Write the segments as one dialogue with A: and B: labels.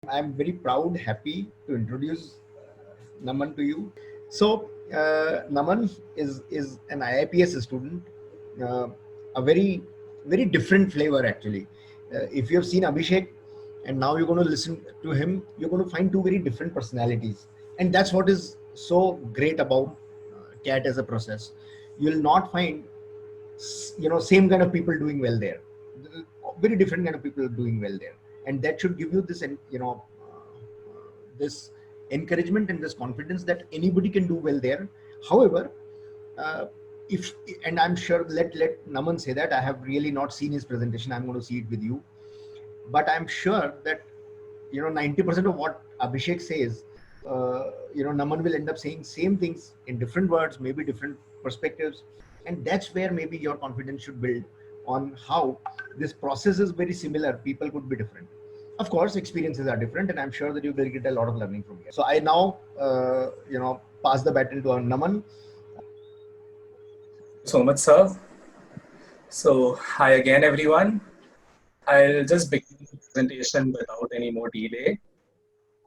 A: I'm very proud, happy to introduce Naman to you. So, Naman is an IIPS student, uh, a very different flavor actually. If you have seen Abhishek, and now you're going to listen to him, you're going to find two very different personalities, and that's what is so great about CAT as a process. You'll not find same kind of people doing well there, very different kind of people doing well there, and that should give you this this encouragement and this confidence that anybody can do well there. However, uh, if and I'm sure, let Naman say that I have really not seen his presentation, I'm going to see it with you, but I'm sure that 90% of what Abhishek says, Naman will end up saying same things in different words, maybe different perspectives, and that's where maybe your confidence should build on how this process is very similar. People could be different. Of course, experiences are different, and I'm sure that you will get a lot of learning from here. So I now, pass the baton to our Naman.
B: So much, sir. So, hi again, everyone. I'll just begin the presentation without any more delay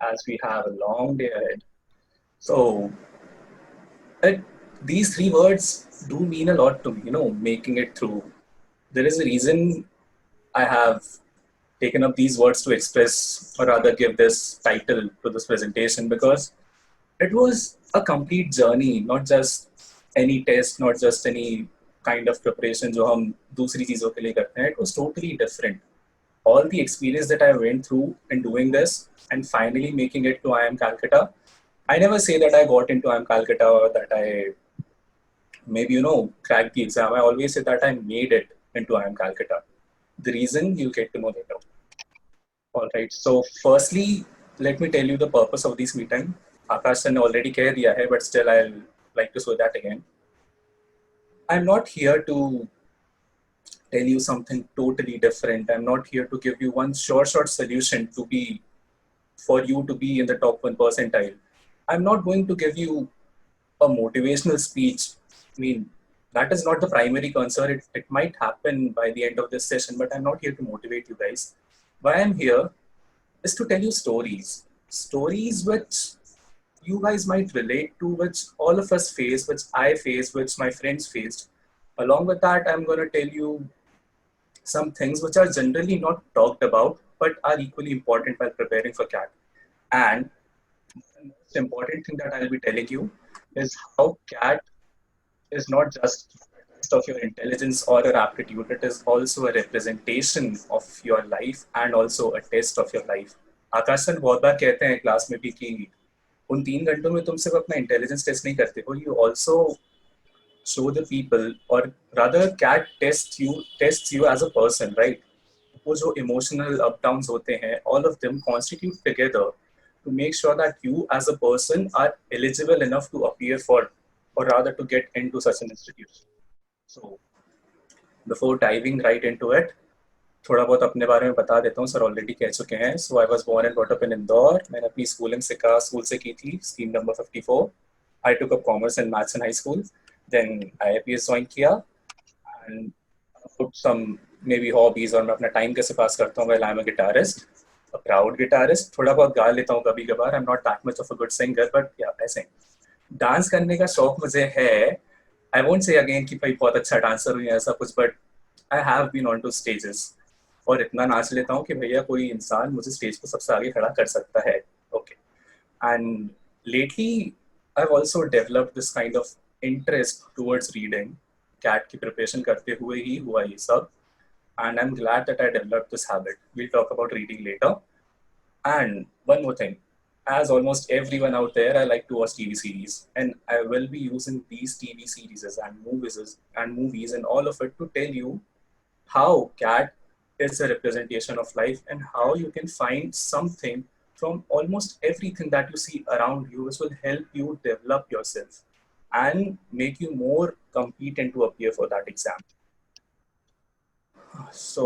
B: as we have a long day ahead. So, it, these three words do mean a lot to me, making it through. There is a reason I have taken up these words to express, or rather, give this title to this presentation because it was a complete journey, not just any test, not just any kind of preparation जो हम दूसरी चीजों के लिए करते हैं. It was totally different. All the experience that I went through in doing this and finally making it to IIM Calcutta. I never say that I got into IIM Calcutta or that I maybe cracked the exam. I always say that I made it into IIM Calcutta. The reason you'll get to know later. All right. So firstly, let me tell you the purpose of this meeting. Akash ne already कह दिया है, but still I'll like to say that again. I'm not here to tell you something totally different. I'm not here to give you one short solution for you to be in the top 1 percentile. I'm not going to give you a motivational speech. I mean, that is not the primary concern. It might happen by the end of this session, but I'm not here to motivate you guys. Why I'm here is to tell you stories. Stories which you guys might relate to, which all of us face, which I face, which my friends faced. Along with that, I'm going to tell you some things which are generally not talked about, but are equally important while preparing for CAT. And the most important thing that I'll be telling you is how CAT is not just a test of your intelligence or your aptitude, it is also a representation of your life and also a test of your life. Akash sir बहुत बार कहते हैं class में भी कि उन 3 घंटों में तुम सिर्फ अपना इंटेलिजेंस टेस्ट नहीं करते हो, you also show the people, or rather CAT tests you as a person, right? वो जो emotional up downs होते हैं, all of them constitute together to make sure that you as a person are eligible enough to appear for, or rather to get into such an institution. So before diving right into it, थोड़ा बहुत अपने बारे में बता देता हूँ. Sir already कह चुके हैं. So I was born and brought up in Indore. मैंने अपनी स्कूलिंग स्कूल से की थी, scheme number 54. I took up commerce and maths in high school. Then IIPS join किया and about some maybe hobbies और मैं अपना टाइम कैसे पास करता हूँ. Well I am a guitarist, a proud guitarist. थोड़ा बहुत गा लेता हूँ कभी कभार. I am not that much of a good singer, but या आई सिंग. डांस करने का शौक मुझे है. आई वोंट से अगेन कि भाई बहुत अच्छा डांसर हूँ या ऐसा कुछ, but I have been on two stages और इतना नाच लेता हूँ कि भैया कोई इंसान मुझे स्टेज पर सबसे आगे खड़ा कर सकता है. Okay. And lately I have also developed this kind of interest towards reading. CAT की प्रिपरेशन करते हुए ही हुआ ये सब. And I'm glad that I developed this habit. We'll talk about reading later. And one more thing, as almost everyone out there, I like to watch TV series, and I will be using these TV series and movies and all of it to tell you how CAT is a representation of life and how you can find something from almost everything that you see around you, which will help you develop yourself and make you more competent to appear for that exam. So,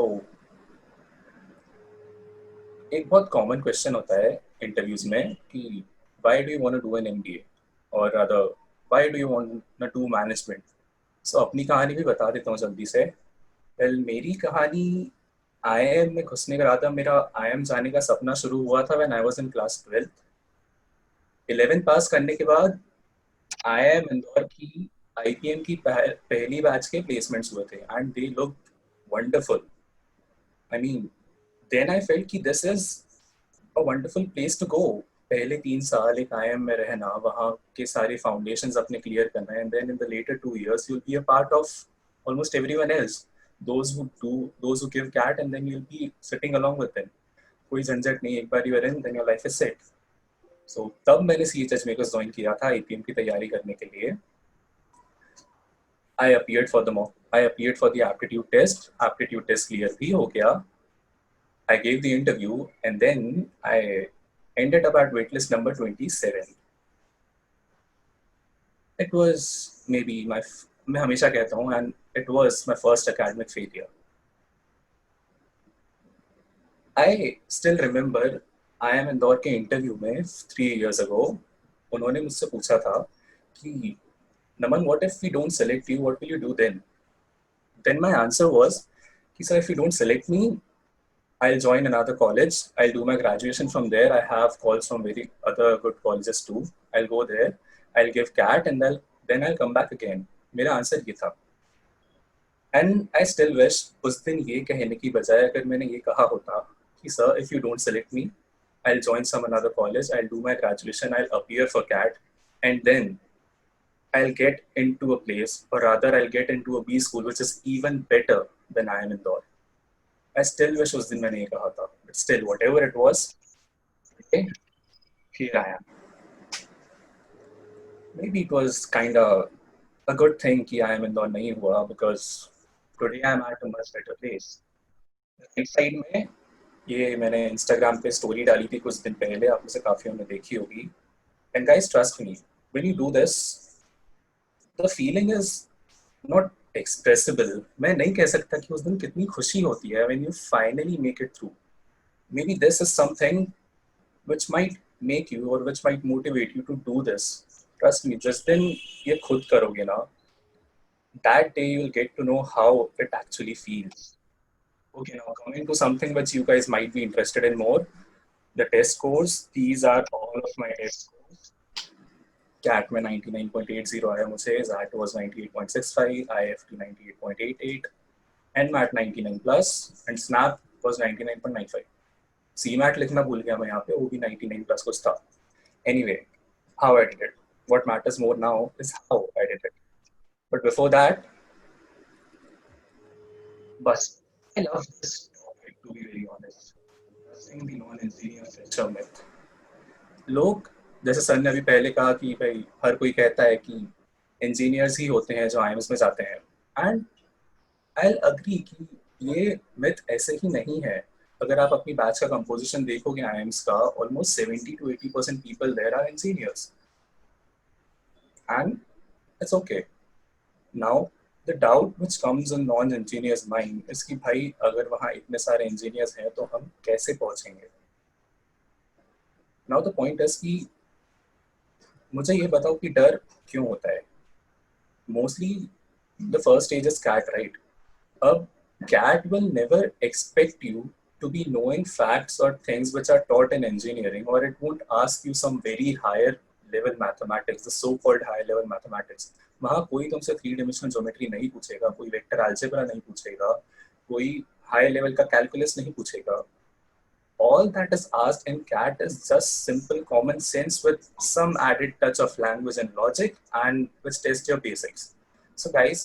B: एक बहुत common question होता है interviews में कि why do you want to do an MBA और other why do you want to do management. So अपनी कहानी भी बता देता हूँ जल्दी से. वेल मेरी कहानी IIM में घुसने का था, मेरा IIM जाने का सपना शुरू हुआ था when I was in class 12th। 11th पास करने के बाद IIM इंदौर की IPM की पहली बैच के प्लेसमेंट्स हुए थे and they look wonderful. I mean then I felt कि this is a wonderful place to go. पहले 3 साल एक IIM में रहना, वहाँ के सारे फाउंडेशंस अपने क्लियर करना, and then in the latter 2 years you'll be a part of almost everyone else, those who give CAT, and then you'll be sitting along with them। कोई झंझट नहीं, एक बार you are in then your life is set. So तब मैंने CHH makers join किया था IPM की तैयारी करने के लिए। I appeared for the aptitude test clear भी हो गया। I gave the interview and then I ended up at waitlist number 27। It was maybe मैं हमेशा कहता हूँ, and it was my first academic failure। I still remember IIM Indore के interview में 3 years ago उन्होंने मुझसे पूछा था कि Naman, what if we don't select you? What will you do then? Then my answer was, sir, if you don't select me, I'll join another college. I'll do my graduation from there. I have calls from very other good colleges too। I'll go there. I'll give CAT and then I'll come back again। मेरा answer ये था। And I still wish उस दिन ये कहने की बजाय अगर मैंने ये कहा होता कि sir, if you don't select me, I'll join some another college, I'll do my graduation, I'll appear for CAT, and then I'll get into a place, or rather I'll get into a B school which is even better than I am Indore। I still wish उस दिन मैंने ये कहा था, but still whatever it was, okay, here I am। Maybe it was kind of a good thing कि I am Indore नहीं हुआ, because today I am at a much better place। Right side में ये मैंने Instagram पे story डाली थी कुछ दिन पहले, आप में से काफियों ने देखी होगी। And guys, trust me, when you do this, the feeling is not expressible। मैं नहीं कह सकता कि उस दिन कितनी खुशी होती है when you finally make it through। Maybe this is something which might make you or which might motivate you to do this। Trust me, जिस दिन ये खुद करोगे ना, that day you'll get to know how it actually feels। Okay, now coming to something which you guys might be interested in more, the test scores। These are all of my test scores। CAT में 99.80 आया मुझे, ZAT was 98.65, IFT 98.88, NMAT 99 plus, and SNAP was 99.95। CMAT लिखना भूल गया मैं यहाँ पे, वो भी 99 plus कुछ था। Anyway, how I did it, what matters more now is how I did it। But before that, बस I love this topic, to be very honest। Discussing the non-engineer fresher myth। लोग, जैसे sir ने अभी पहले कहा कि भाई हर कोई कहता है कि इंजीनियर्स ही होते हैं जो IIMs में जाते हैं, एंड आई अग्री कि ये मिथ ऐसे ही नहीं है। अगर आप अपनी बैच का कंपोजिशन देखोगे IIMs का, almost 70 to 80% people there are engineers, and it's okay. Now the doubt which comes in non engineers mind is कि भाई अगर वहाँ इतने सारे इंजीनियर्स हैं तो हम कैसे पहुंचेंगे। नाउ द पॉइंट इज कि मुझे ये बताओ कि डर क्यों होता है। Mostly the first stage is CAT, right? अब CAT will never expect you to be knowing facts or things which are taught in engineering, or it won't ask you some very higher level mathematics, the so-called high level mathematics। वहाँ कोई तुमसे 3 dimensional geometry नहीं पूछेगा, कोई vector algebra नहीं पूछेगा, कोई high level का कैलकुलस नहीं पूछेगा। All that is asked in CAT is just simple common sense with some added touch of language and logic, and which test your basics। So guys,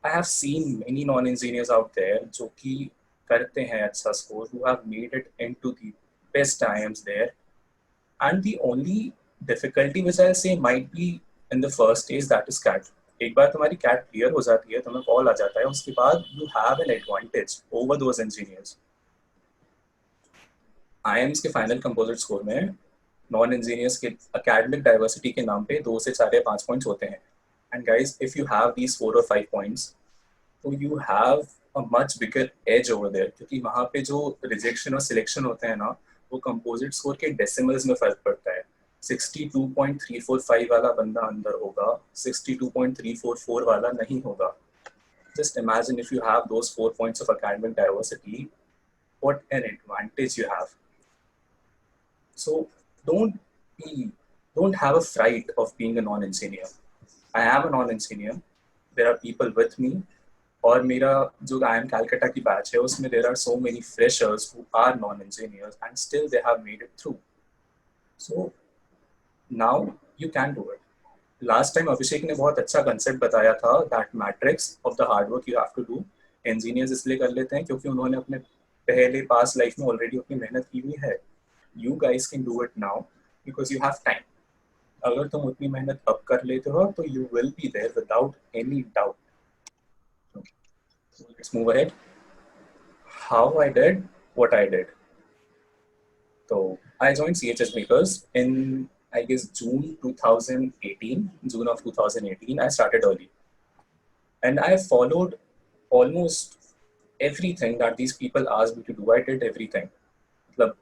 B: I have seen many non-engineers out there जो कि करते हैं अच्छा score, who have made it into the best IIMs there, and the only difficulty which I say might be in the first stage, that is CAT। एक बार तुम्हारी CAT clear हो जाती है, तुम्हें कॉल आ जाता है, उसके बाद you have an advantage over those engineers। IIMs के फाइनल कंपोजिट स्कोर में नॉन इंजीनियर्स के एकेडमिक डाइवर्सिटी के नाम पे 2 से 4 या 5 पॉइंट्स होते हैं। And guys, if you have these 4 or 5 points, तो you have a much bigger edge over there, क्योंकि वहाँ पे जो रिजेक्शन और सिलेक्शन होते हैं ना, वो कंपोजिट स्कोर के डेसिमल्स में फर्क पड़ता है। 62.345 वाला बंदा अंदर होगा, 62.344 वाला नहीं होगा। Just imagine if you have those 4 points of academic diversity, what an advantage you have. So don't don't have a fright of being a non-engineer. I am a non-engineer. There are people with me. और मेरा जो IIM Calcutta की batch है उसमें there are so many freshers who are non-engineers and still they have made it through. So now you can do it. Last time अभिषेक ने बहुत अच्छा concept बताया था that matrix of the hard work you have to do. Engineers इसलिए कर लेते हैं क्योंकि उन्होंने अपने पहले past life में already अपनी मेहनत की हुई है. You guys can do it now because you have time. अगर तुम उतनी मेहनत अब कर लेते हो तो you will be there without any doubt. Okay. So let's move ahead. How I did what I did. So I joined CHS Makers in I guess June of 2018. I started early, and I followed almost everything that these people asked me to do. I did everything. मतलब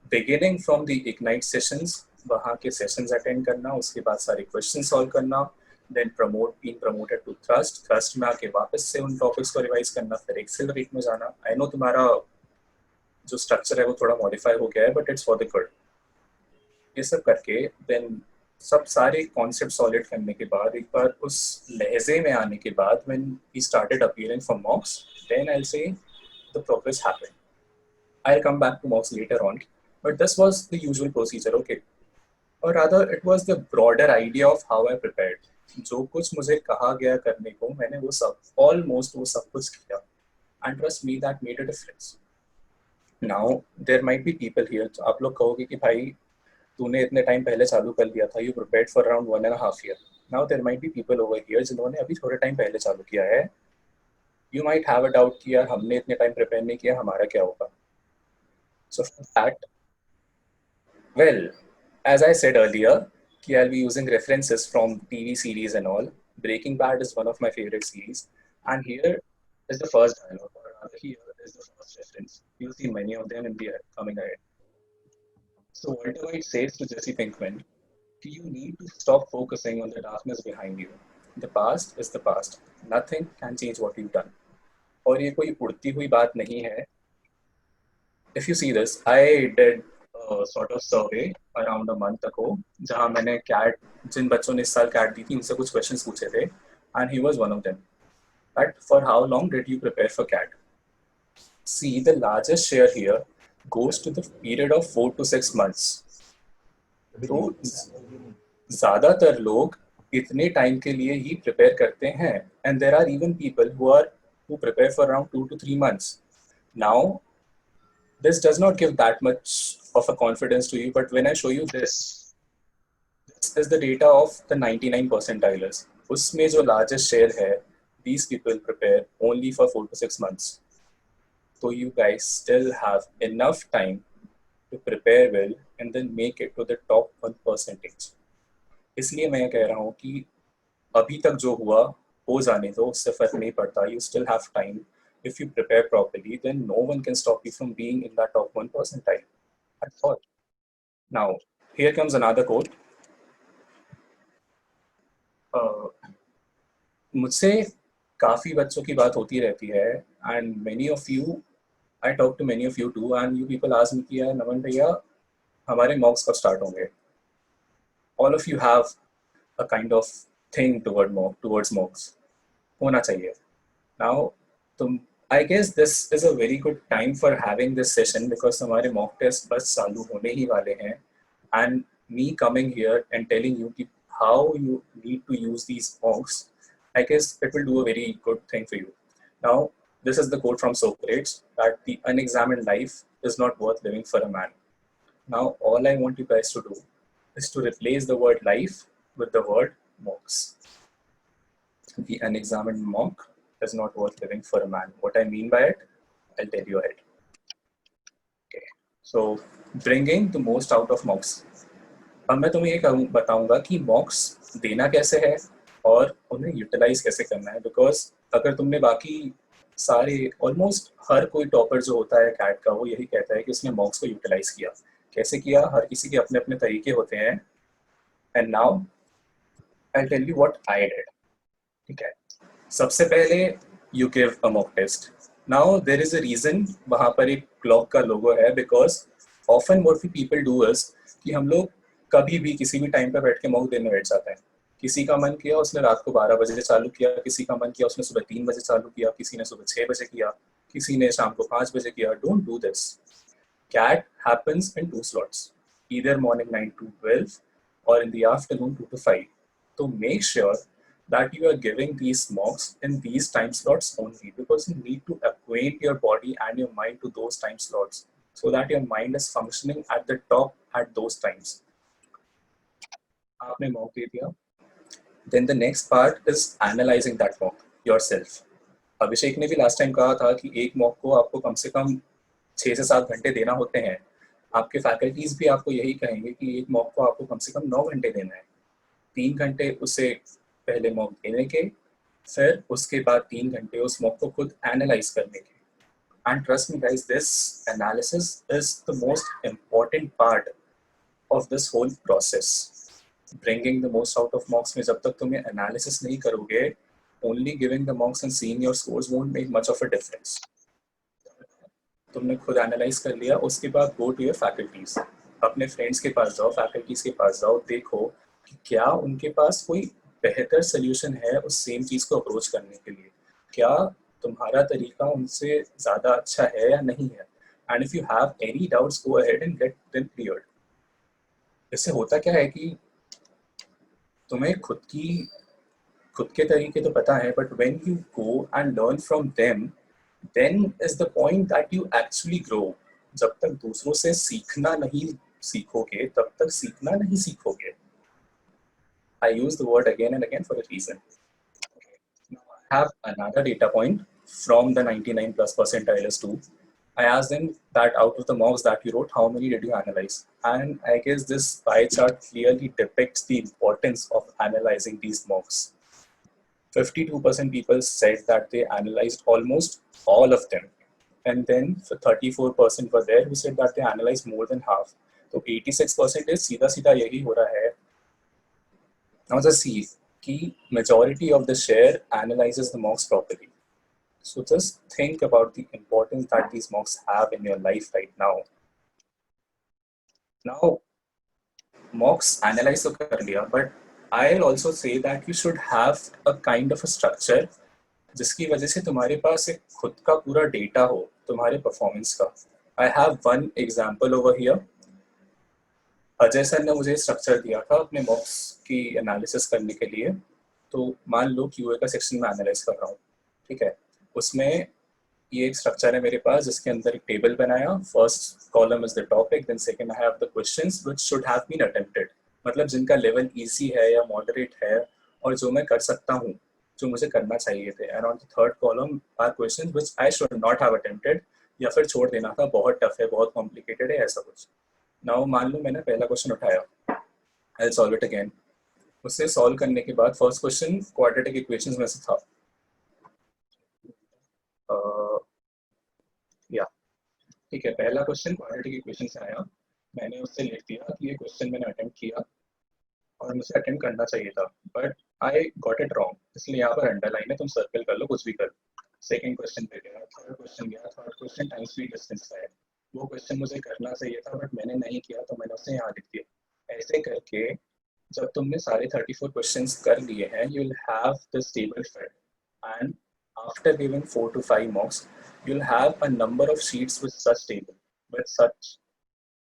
B: beginning from the Ignite sessions, वहाँ के sessions attend करना, उसके बाद सारे questions solve करना, then being promoted to Thrust में आके वापस से उन topics को revise करना, फिर Accelerate में जाना. I know तुम्हारा जो structure है वो थोड़ा modify हो गया है, but it's for the good. ये सब करके then सब सारे concepts solid करने के बाद एक बार उस लहजे में आने के बाद when he started appearing for mocks, then I'll say the progress happened. I'll come back to mocks later on, but this was the usual procedure, okay? Or rather, it was the broader idea of how I prepared. जो कुछ मुझे कहा गया करने को मैंने वो सब almost वो सब कुछ किया, and trust me that made a difference. Now there might be people here, तो आप लोग कहोगे कि भाई तूने इतने टाइम पहले चालू कर लिया था, you prepared for around 1.5 years. Now there might be people over here जिन्होंने अभी थोड़े टाइम पहले चालू किया है. You might have a doubt कि यार हमने इतने टाइम प्रिपेयर नहीं किया, हमारा क्या होगा? So for that, well, as I said earlier, I'll be using references from TV series and all. Breaking Bad is one of my favorite series, and here is the first dialogue, or rather, here is the first reference. You'll see many of them in the coming ahead. So Walter White says to Jesse Pinkman, you need to stop focusing on the darkness behind you. The past is the past. Nothing can change what you've done. और ये कोई उड़ती हुई बात नहीं है. If you see this, I did a sort of survey around a month ago, जहाँ मैंने CAT जिन बच्चों ने इस साल CAT दी थी उनसे कुछ questions पूछे थे, and he was one of them. But for how long did you prepare for CAT? See, the largest share here goes to the period of 4 to 6 months. तो ज़्यादातर लोग इतने टाइम के लिए ही प्रिपेयर करते हैं, and there are even people who prepare for around 2 to 3 months. Now, this does not give that much of a confidence to you, but when I show you this is the data of the 99 percentilers. उसमें जो largest share है, these people prepare only for 4 to 6 months. So you guys still have enough time to prepare well and then make it to the top 1%. इसलिए मैं कह रहा हूँ कि अभी तक जो हुआ हो जाने दो, उससे फर्क नहीं पड़ता. You still have time. If you prepare properly, then no one can stop you from being in that top 1%. I thought. Now, here comes another quote. मुझसे काफ़ी बच्चों की बात होती रहती है, and many of you, I talk to many of you too, and you people ask me कि यार नमन भैया हमारे mocks कब start होंगे? All of you have a kind of thing towards mocks. होना चाहिए. Now, I guess this is a very good time for having this session because हमारे mock tests बस चालू होने ही वाले हैं, and me coming here and telling you how you need to use these mocks, I guess it will do a very good thing for you. Now, this is the quote from Socrates that the unexamined life is not worth living for a man. Now, all I want you guys to do is to replace the word life with the word mocks. The unexamined mock is not worth living for a man. What I mean by it, I'll tell you ahead. Okay. So, bringing the most out of mocks. अब मैं तुम्हें ये बताऊंगा कि mocks देना कैसे है और उन्हें यूटिलाइज कैसे करना है. बिकॉज अगर तुमने बाकी सारे ऑलमोस्ट हर कोई टॉपर जो होता है कैट का वो यही कहता है कि उसने मॉक्स को यूटिलाइज किया. कैसे किया? हर किसी के अपने अपने तरीके होते हैं. And now I tell you what I did. ठीक है, सबसे पहले you give a mock test. Now there is a reason वहाँ पर एक clock का logo है, because often what we people do is कि हम लोग कभी भी किसी भी टाइम पे बैठ के मॉक देने बैठ जाते हैं. किसी का मन किया उसने रात को 12 बजे चालू किया, किसी का मन किया उसने सुबह 3 बजे चालू किया, किसी ने सुबह 6 बजे किया, किसी ने शाम को 5 बजे किया. Don't do this. CAT happens in 2 slots, either morning 9 to 12 or in the afternoon 2 to 5. So make sure that you are giving these mocks in these time slots only, because you need to acquaint your body and your mind to those time slots so that your mind is functioning at the top at those times. आपने mock दे दिया. Then the next part is analyzing that mock yourself. अभिषेक ने भी last time कहा था कि एक mock को आपको कम से कम 6 से 7 घंटे देना होते हैं. आपके फैकल्टीज भी आपको यही कहेंगे कि एक मॉक को आपको कम से कम 9 घंटे देना है. 3 घंटे उसे पहले मॉक देने के, फिर उसके बाद 3 घंटे उस मॉक को खुद एनालाइज करने के. And trust me guys, this analysis is the most important part of this whole process. Bringing the most out of mocks में जब तक तुम एनालिसिस नहीं करोगे, only giving the mocks and seeing your scores won't make much of a difference. तुमने खुद analyse कर लिया, उसके बाद गो टू योर फैकल्टीज. अपने फ्रेंड्स के पास जाओ, फैकल्टीज के पास जाओ, देखो कि क्या उनके पास कोई बेहतर सोल्यूशन है उस सेम चीज़ को अप्रोच करने के लिए. क्या तुम्हारा तरीका उनसे ज़्यादा अच्छा है या नहीं है. And if you have any doubts, go ahead and get them cleared. इससे होता क्या है कि तुम्हें खुद के तरीके तो पता है, but when you go and learn from them, then is the point that you actually grow. जब तक दूसरों से सीखना नहीं सीखोगे, तब तक सीखना नहीं सीखोगे. I use the word again and again for a reason. Now I have another data point from the 99 plus percentiles too. I asked them that out of the mocks that you wrote, how many did you analyze? And I guess this pie chart clearly depicts the importance of analyzing these mocks. 52% people said that they analyzed almost all of them. And then 34% were there who said that they analyzed more than half. So 86% is सीधा यही हो रहा है. Now just see कि majority of the share analyzes the mocks properly. So just think about the importance that these mocks have in your life right now. Now mocks analyze तो कर लिया, but I'll also say that you should have a kind of a structure जिसकी वजह से तुम्हारे पास एक खुद का पूरा डेटा हो तुम्हारे परफॉर्मेंस का. I have one example over here. Ajay sir ने मुझे स्ट्रक्चर दिया था अपने मॉक्स की एनालिसिस करने के लिए. तो मान लो क्यूए का सेक्शन में एनालाइज कर रहा हूँ, ठीक है. उसमें ये एक स्ट्रक्चर है मेरे पास जिसके अंदर एक टेबल बनाया. First column is the topic, then second I have the questions which should have been attempted, मतलब जिनका लेवल इजी है या मॉडरेट है और जो मैं कर सकता हूँ, जो मुझे करना चाहिए थे. And on the third column are questions which I should not have attempted, या फिर छोड़ देना था, बहुत टफ है, बहुत कॉम्प्लिकेटेड है, ऐसा कुछ. नाउ मान लो मैंने पहला क्वेश्चन उठाया, I will solve it again. उससे सॉल्व करने के बाद फर्स्ट क्वेश्चन क्वाड्रेटिक इक्वेशंस में से था. या ठीक है, पहला क्वेश्चन क्वाड्रेटिक इक्वेशन से आया. मैंने उससे लिख दिया कि ये क्वेश्चन मैंने अटेम्प्ट किया और मुझे अटेम्प्ट करना चाहिए था, but I got it wrong, इसलिए यहाँ पर अंडरलाइन है, तुम सर्कल कर लो, कुछ भी कर. सेकेंड क्वेश्चन पे गया, थर्ड क्वेश्चन गया. Third question time speed distance है, वो क्वेश्चन मुझे करना चाहिए था बट मैंने नहीं किया, तो मैंने उसे यहाँ लिख दिया. ऐसे करके जब तुमने सारे 34 क्वेश्चंस कर लिए हैं, you will have this table fit. And after giving 4 to 5 mocks, you'll have a number of sheets with such table,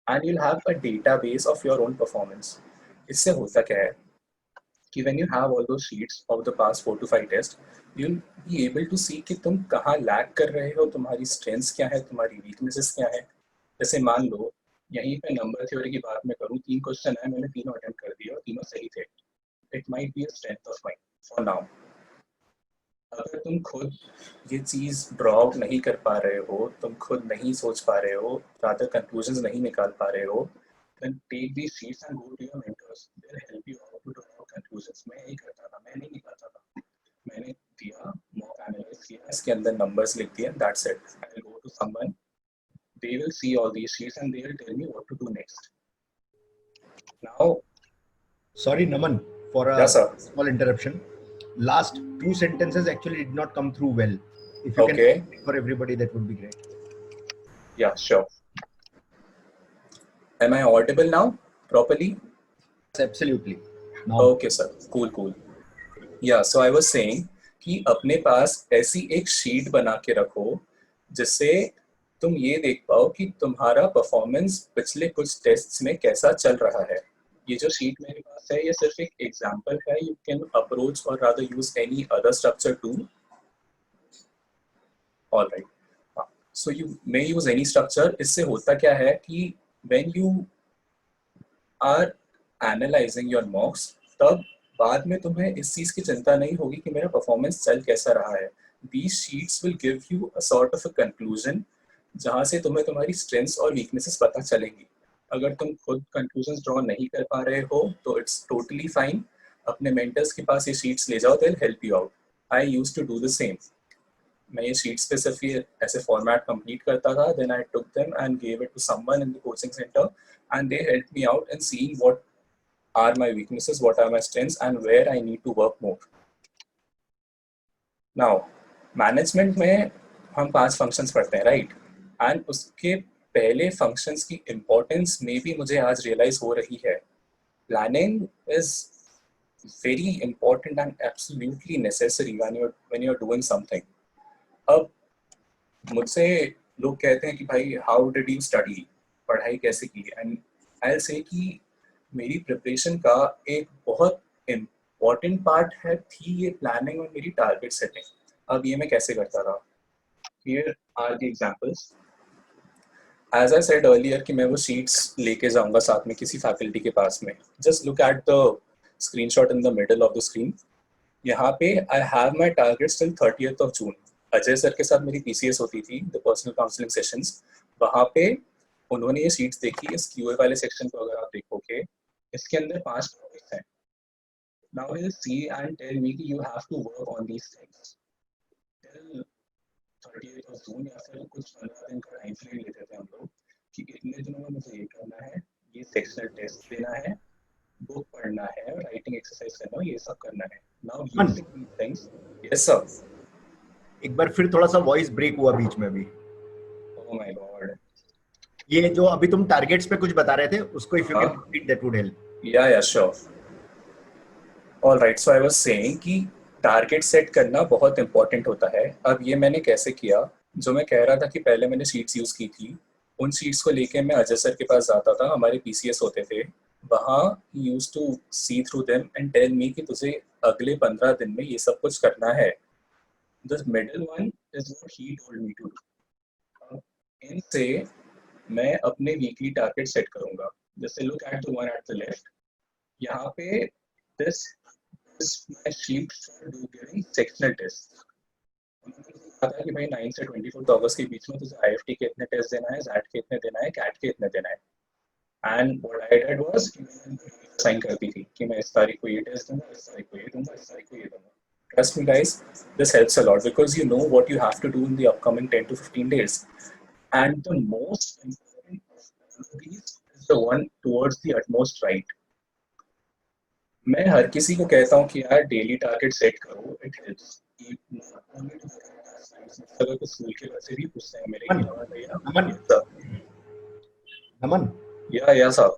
B: and you'll have a database of your own performance. इससे होता क्या है कि when you have all those sheets of the past 4 to 5 tests, you'll be able to see कि तुम कहाँ lag कर रहे हो, तुम्हारी स्ट्रेंथ्स क्या है, तुम्हारी वीकनेसेस क्या है. जैसे मान लो यहीं पे नंबर थ्योरी की बात मैं करूँ, 3 क्वेश्चन है, मैंने तीनों अटेम्प्ट कर दिया और तीनों सही थे. It might be a strength of mind for now. अगर तुम खुद ये चीज़ ड्रॉ आउट नहीं कर पा रहे हो, तुम खुद नहीं सोच पा रहे हो, रादर कंक्लूजन्स नहीं निकाल पा रहे हो, then take these sheets and go to your mentors. They'll help you out to draw out conclusions. मैं यही करता था, मैं नहीं निकालता था. मैंने दिया, मॉक एनालाइज किया, इसके अंदर नंबर्स लिख दिए, that's it. I will go to someone, they will see all these sheets and they will tell me what to do next. Now,
A: Sorry, Naman, for a
B: yes, sir.
A: small interruption. Last 2 sentences actually did not come through well. If you
B: Okay.
A: can for everybody, that would be great.
B: Yeah, sure. Am I audible now properly?
A: Yes, absolutely. Now,
B: Okay, sir. Cool. Yeah, so I was saying कि अपने पास ऐसी एक sheet बना के रखो जिससे तुम ये देख पाओ कि तुम्हारा परफॉर्मेंस पिछले कुछ टेस्ट्स में कैसा चल रहा है. ये जो शीट मेरे पास है ये सिर्फ एक एग्जांपल है. यू कैन अप्रोच और rather use any other structure too. Alright, so you may use any structure. इससे होता क्या है कि when you are analysing your mocks, तब बाद में तुम्हें इस चीज की चिंता नहीं होगी कि मेरा परफॉर्मेंस चल कैसा रहा है. These sheets will give you a sort of a conclusion जहाँ से तुम्हें तुम्हारी स्ट्रेंथ्स और वीकनेसेस पता चलेंगी. अगर तुम खुद कंक्लूजन्स ड्रॉ नहीं कर पा रहे हो तो इट्स टोटली फाइन. अपने मेंटर्स के पास ये शीट्स ले जाओ, they will help you out. I used to do the same. मैं ये शीट्स पे सिर्फ ये ऐसे फॉर्मेट कंप्लीट करता था. Then I took them and gave it to someone in the coaching centre and they help me out in seeing what are my weaknesses, what are my strengths, and where I need to work more. Now, management में हम 5 functions पढ़ते हैं, right? And उसके पहले functions की importance में भी मुझे आज realize हो रही है. Planning is very important and absolutely necessary when you're doing something. अब मुझसे लोग कहते हैं कि भाई how did you study? पढ़ाई कैसे की? And I'll say कि मेरी प्रिपरेशन का एक बहुत इम्पॉर्टेंट पार्ट थी ये प्लानिंग और मेरी टारगेट सेटिंग. अब ये मैं कैसे करता था? Here are the examples. As I said earlier कि मैं वो शीट्स लेके जाऊंगा साथ में किसी फैकल्टी के पास में. Just look at the screenshot in the middle of the screen. यहाँ पे I have my targets till 30th of June. Ajay sir के साथ मेरी पीसीएस होती थी, द पर्सनल काउंसलिंग सेशंस. वहाँ पे उन्होंने ये शीट्स देखी. इस क्यूए वाले सेक्शन को अगर आप देखोगे, इसके अंदर 5 टॉपिक्स हैं. Now he'll see and tell me कि you have to work on these things till 30th of June, या फिर कुछ 15 दिन का टाइम फ्रेम लेते थे हम लोग कि इतने दिनों में मुझे ये करना है, ये सेक्शनल टेस्ट देना है, बुक पढ़ना है, राइटिंग एक्सरसाइज करना है, ये सब करना है. Now using these things, yes sir.
A: एक बार फिर थोड़ा सा वॉइस ब्रेक हुआ बीच में भी.
B: Oh my god.
A: ये जो अभी तुम टारगेट्स पे कुछ बता रहे थे उसको if you can repeat that would help.
B: Yeah, sure. Alright, so I was saying कि टारगेट सेट करना बहुत इंपॉर्टेंट होता है. अब ये मैंने कैसे किया? जो मैं कह रहा था कि पहले मैंने शीट्स यूज की थी, उन शीट्स को लेके मैं अजय सर के पास जाता था. हमारे पीसीएस होते थे वहाँ. He used to see through them and tell me कि तुझे अगले 15 दिन में ये सब कुछ करना है. The middle one is what he told me to do. इनसे मैं अपने वीकली टारगेट सेट करूंगा. जैसे look at the one at the left. यहाँ पे this my sheet for giving sectional tests. पता कि भाई 9 से 24 अगस्त के बीच में तुझे IFT के इतने टेस्ट देना है, ZAT के इतने देना है, CAT के इतने देना है. And what I did was कि मैंने साइन कर दी थी कि मैं इस तारीख को ये टेस्ट दूंगा, इस तारीख को ये दूंगा, इस तारीख को ये दूंगा. Trust me guys, this helps a lot because you know what you have to do in the upcoming 10 to 15 days. And the most important of these is the one towards the utmost right. मैं हर किसी को कहता हूँ कि यार daily target set करो. It helps. अगर कुछ स्कूल के बच्चे भी पूछते हैं मेरे
A: Naman,
B: yeah sir.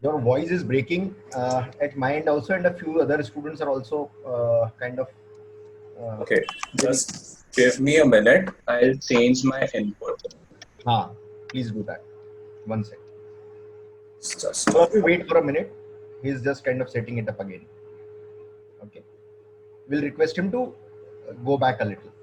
A: Your voice is breaking at my end also, and a few other students are also kind of.
B: Okay, just give me a minute. I'll change my input.
A: Please do that. 1 sec.
B: Just
A: wait for a minute. He's just kind of setting it up again. Okay. We'll request him to go back a little.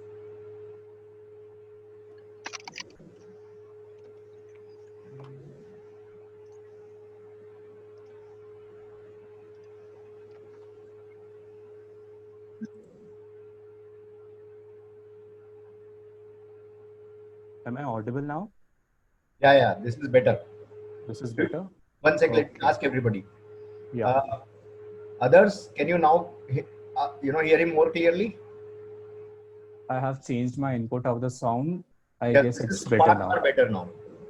C: Am I audible now?
A: Yeah, this is better.
C: This is better?
A: 1 sec, let me ask everybody.
C: Yeah.
A: Others, can you now hear him more clearly?
C: I have changed my input of the sound. I
A: Yeah,
C: guess
A: this
C: it's
A: is
C: better now.
A: far better now.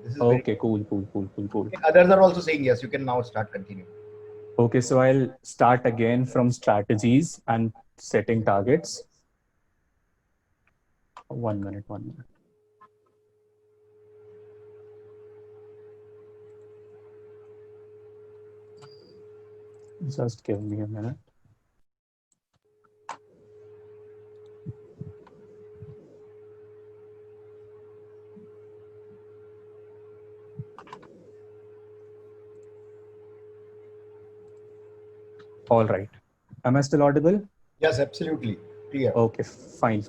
A: This is
C: Okay, cool.
A: Okay, others are also saying yes. You can now start continuing.
C: Okay, so I'll start again from strategies and setting targets. 1 minute, 1 minute. Just give me a minute. All right. Am I still audible?
A: Yes, absolutely. Clear.
C: Okay, fine.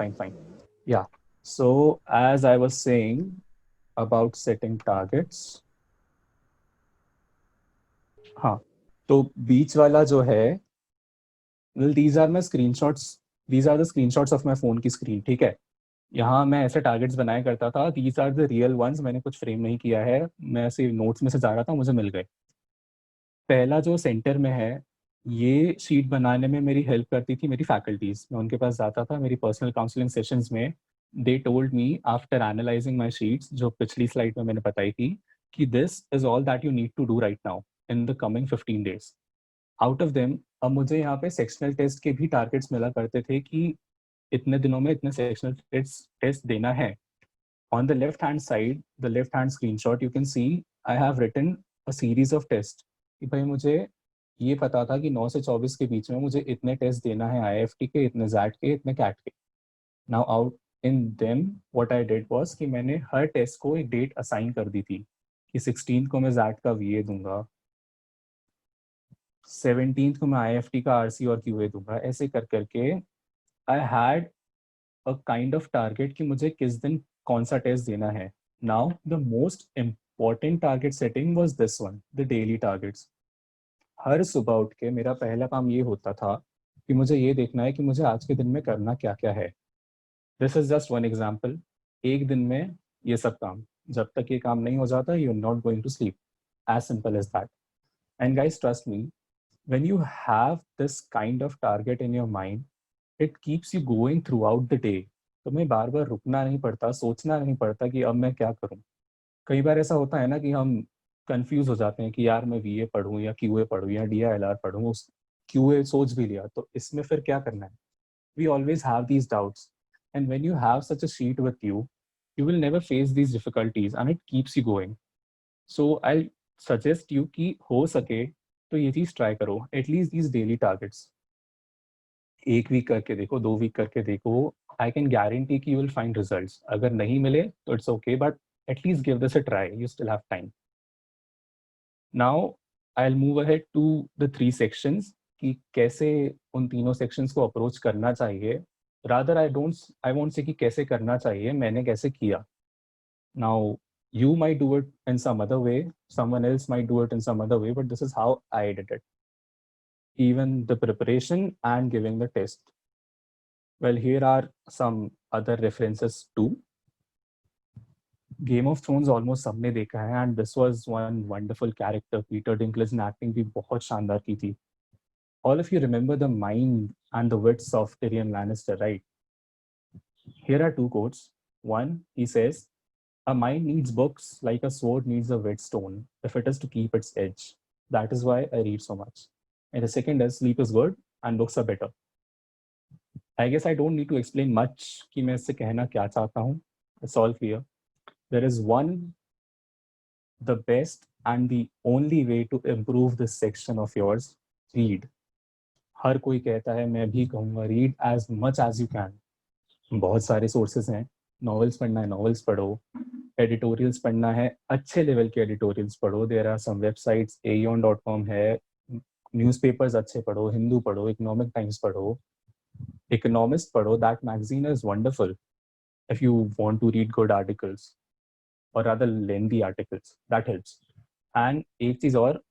C: Yeah. So as I was saying about setting targets, हाँ, तो बीच वाला जो है, well, these are my screenshots. These are the screenshots of my phone की screen, ठीक है? यहाँ मैं ऐसे टारगेट्स बनाया करता था. These are the real ones. मैंने कुछ फ्रेम नहीं किया है. मैं ऐसे नोट्स में से जा रहा था, मुझे मिल गए. पहला जो सेंटर में है, ये शीट बनाने में मेरी हेल्प करती थी मेरी फैकल्टीज. मैं उनके पास जाता था मेरी पर्सनल काउंसलिंग सेशंस में. They told me after analysing my sheets, जो पिछली स्लाइड में मैंने बताई थी, कि this is all that you need to do right now in the coming 15 days. Out of them, अब मुझे यहाँ पे सेक्शनल टेस्ट के भी टारगेट्स मिला करते थे कि इतने दिनों में इतने सेक्शनल टेस्ट देना है. On the left hand side, the left hand screenshot, you can see I have written a series of tests. कि भाई मुझे ये पता था कि 9 से 24 के बीच में मुझे इतने टेस्ट देना है IIFT के, इतने ZAT के, इतने CAT के. Now out in them, what I did was कि मैंने हर टेस्ट को एक डेट असाइन कर दी थी कि 16th को मैं ZAT का VA दूंगा, 17th को मैं IIFT का RC और QA दूंगा. ऐसे कर करके I had a kind of target कि मुझे किस दिन कौन सा टेस्ट देना है. Now the most important target setting was this one, the daily targets. हर सुबह उठ के मेरा पहला काम ये होता था कि मुझे ये देखना है कि मुझे आज के दिन में करना क्या क्या है. This is just one example. एक दिन में ये सब काम, जब तक ये काम नहीं हो जाता, you're not going to sleep. As simple as that. And guys, trust me, when you have this kind of target in your mind, it keeps you going throughout the day. तुम्हें बार बार रुकना नहीं पड़ता, सोचना नहीं पड़ता कि अब मैं क्या करूं. कई बार ऐसा होता है ना कि हम कंफ्यूज हो जाते हैं कि यार मैं VA पढ़ूं या QA पढ़ूं या DILR पढ़ूं. उस QA सोच भी लिया तो इसमें फिर क्या करना है. We always have these doubts, and when you have such a sheet with you, you will never face these difficulties and it keeps you going. So I'll suggest you कि हो सके तो ये चीज ट्राई करो, at least these daily targets. एक week करके देखो, 2 वीक करके देखो. आई कैन गारंटी कि यू विल फाइंड रिजल्ट्स. अगर नहीं मिले तो it's okay, but at least give this a try. You still have time. Now I will move ahead to the 3 sections कि कैसे उन तीनों सेक्शंस को अप्रोच करना चाहिए. रादर आई वोंट से कि कैसे करना चाहिए, मैंने कैसे किया. Now you might do it in some other way, someone else might do it in some other way, but this is how I did it. Even the preparation and giving the test. Well, here are some other references too. Game of Thrones almost सबने देखा है, and this was one wonderful character. Peter Dinklage ने acting भी बहुत शानदार की थी. All of you remember the mind and the wits of Tyrion Lannister, right? Here are 2 quotes. One, he says, "A mind needs books like a sword needs a whetstone if it is to keep its edge. That is why I read so much." And the second is, "Sleep is good and books are better." I guess I don't need to explain much कि मैं इससे कहना क्या चाहता हूँ. It's all clear. There is one, the best and the only way to improve this section of yours. Read. हर कोई कहता है, मैं भी कहूँगा, read as much as you can. बहुत सारे sources हैं. Novels पढ़ना है, novels पढ़ो. Editorials पढ़ना है, अच्छे लेवल के editorials पढ़ो. There are some websites, aeon.com है. Newspapers अच्छे पढ़ो, हिंदू पढ़ो, Economic Times पढ़ो, Economist पढ़ो. That magazine is wonderful if you want to read good articles, or rather lengthy articles. That helps. And एक चीज और,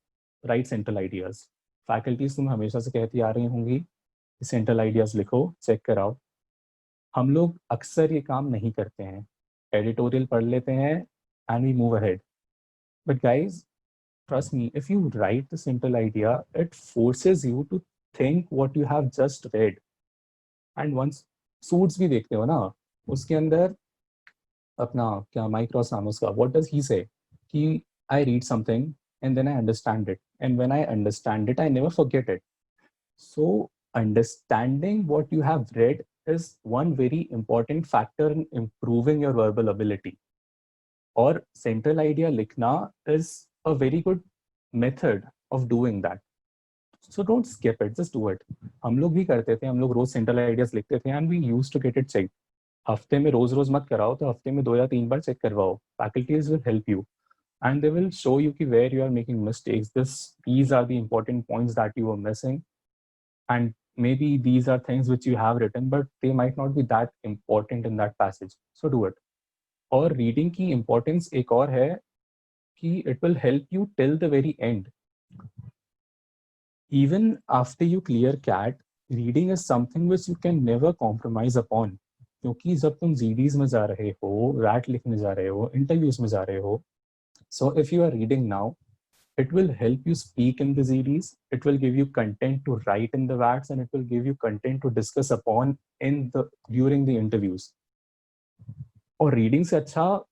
C: write central ideas. Faculties तुम हमेशा से कहती आ रही होंगी central ideas लिखो, चेक कराओ. हम लोग अक्सर ये काम नहीं करते हैं. एडिटोरियल पढ़ लेते हैं and we move ahead. But guys, trust me, if you write the central idea, it forces you to think what you have just read. And once suits भी देखते हो ना, उसके अंदर अपना क्या माइक रॉस नाम उसका, what does he say कि I read something and then I understand it, and when I understand it I never forget it. So understanding what you have read is one very important factor in improving your verbal ability. और central idea लिखना is a very good method of doing that. So don't skip it, just do it. हम लोग भी करते थे, हम लोग रोज central ideas लिखते थे and we used to get it checked. हफ्ते में रोज रोज मत कराओ, तो हफ्ते में 2 या 3 बार चेक करवाओ. Faculties will help you and they will show you कि where you are making mistakes. These are the important points that you are missing, and maybe these are things which you have written but they might not be that important in that passage. So do it. और reading की importance एक और है कि it will help you till the very end. Even after you clear CAT, reading is something which you can never compromise upon. क्योंकि जब तुम GDs में जा रहे हो, RAT लिखने जा रहे हो, interviews में जा रहे हो, so if you are reading now, it will help you speak in the ZDs, it will give you content to write in the VATs, and it will give you content to discuss upon during the interviews. और reading से अच्छा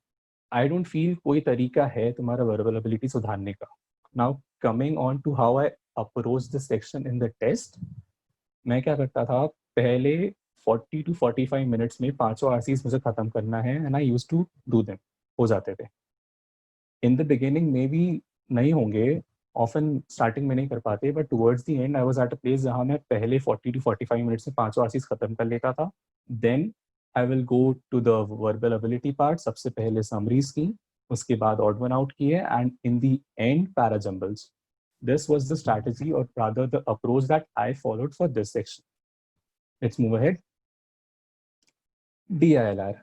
C: I don't feel कोई तरीका है तुम्हारा verbal ability सुधारने का. Now coming on to how I approach this section in the test, मैं क्या करता था, पहले 40 to 45 minutes में 5 RCs मुझे खत्म करना है and I used to do them. हो जाते थे. In the beginning maybe नहीं होंगे, often starting में नहीं कर पाते, but towards the end I was at a place जहाँ मैं पहले 40 to 45 minutes में 5 RCs खत्म कर लेता था. Then I will go to the verbal ability part. सबसे पहले summaries की, उसके बाद odd one out किए, and in the end parajumbles. This was the strategy, or rather the approach that I followed for this section. Let's move ahead. DILR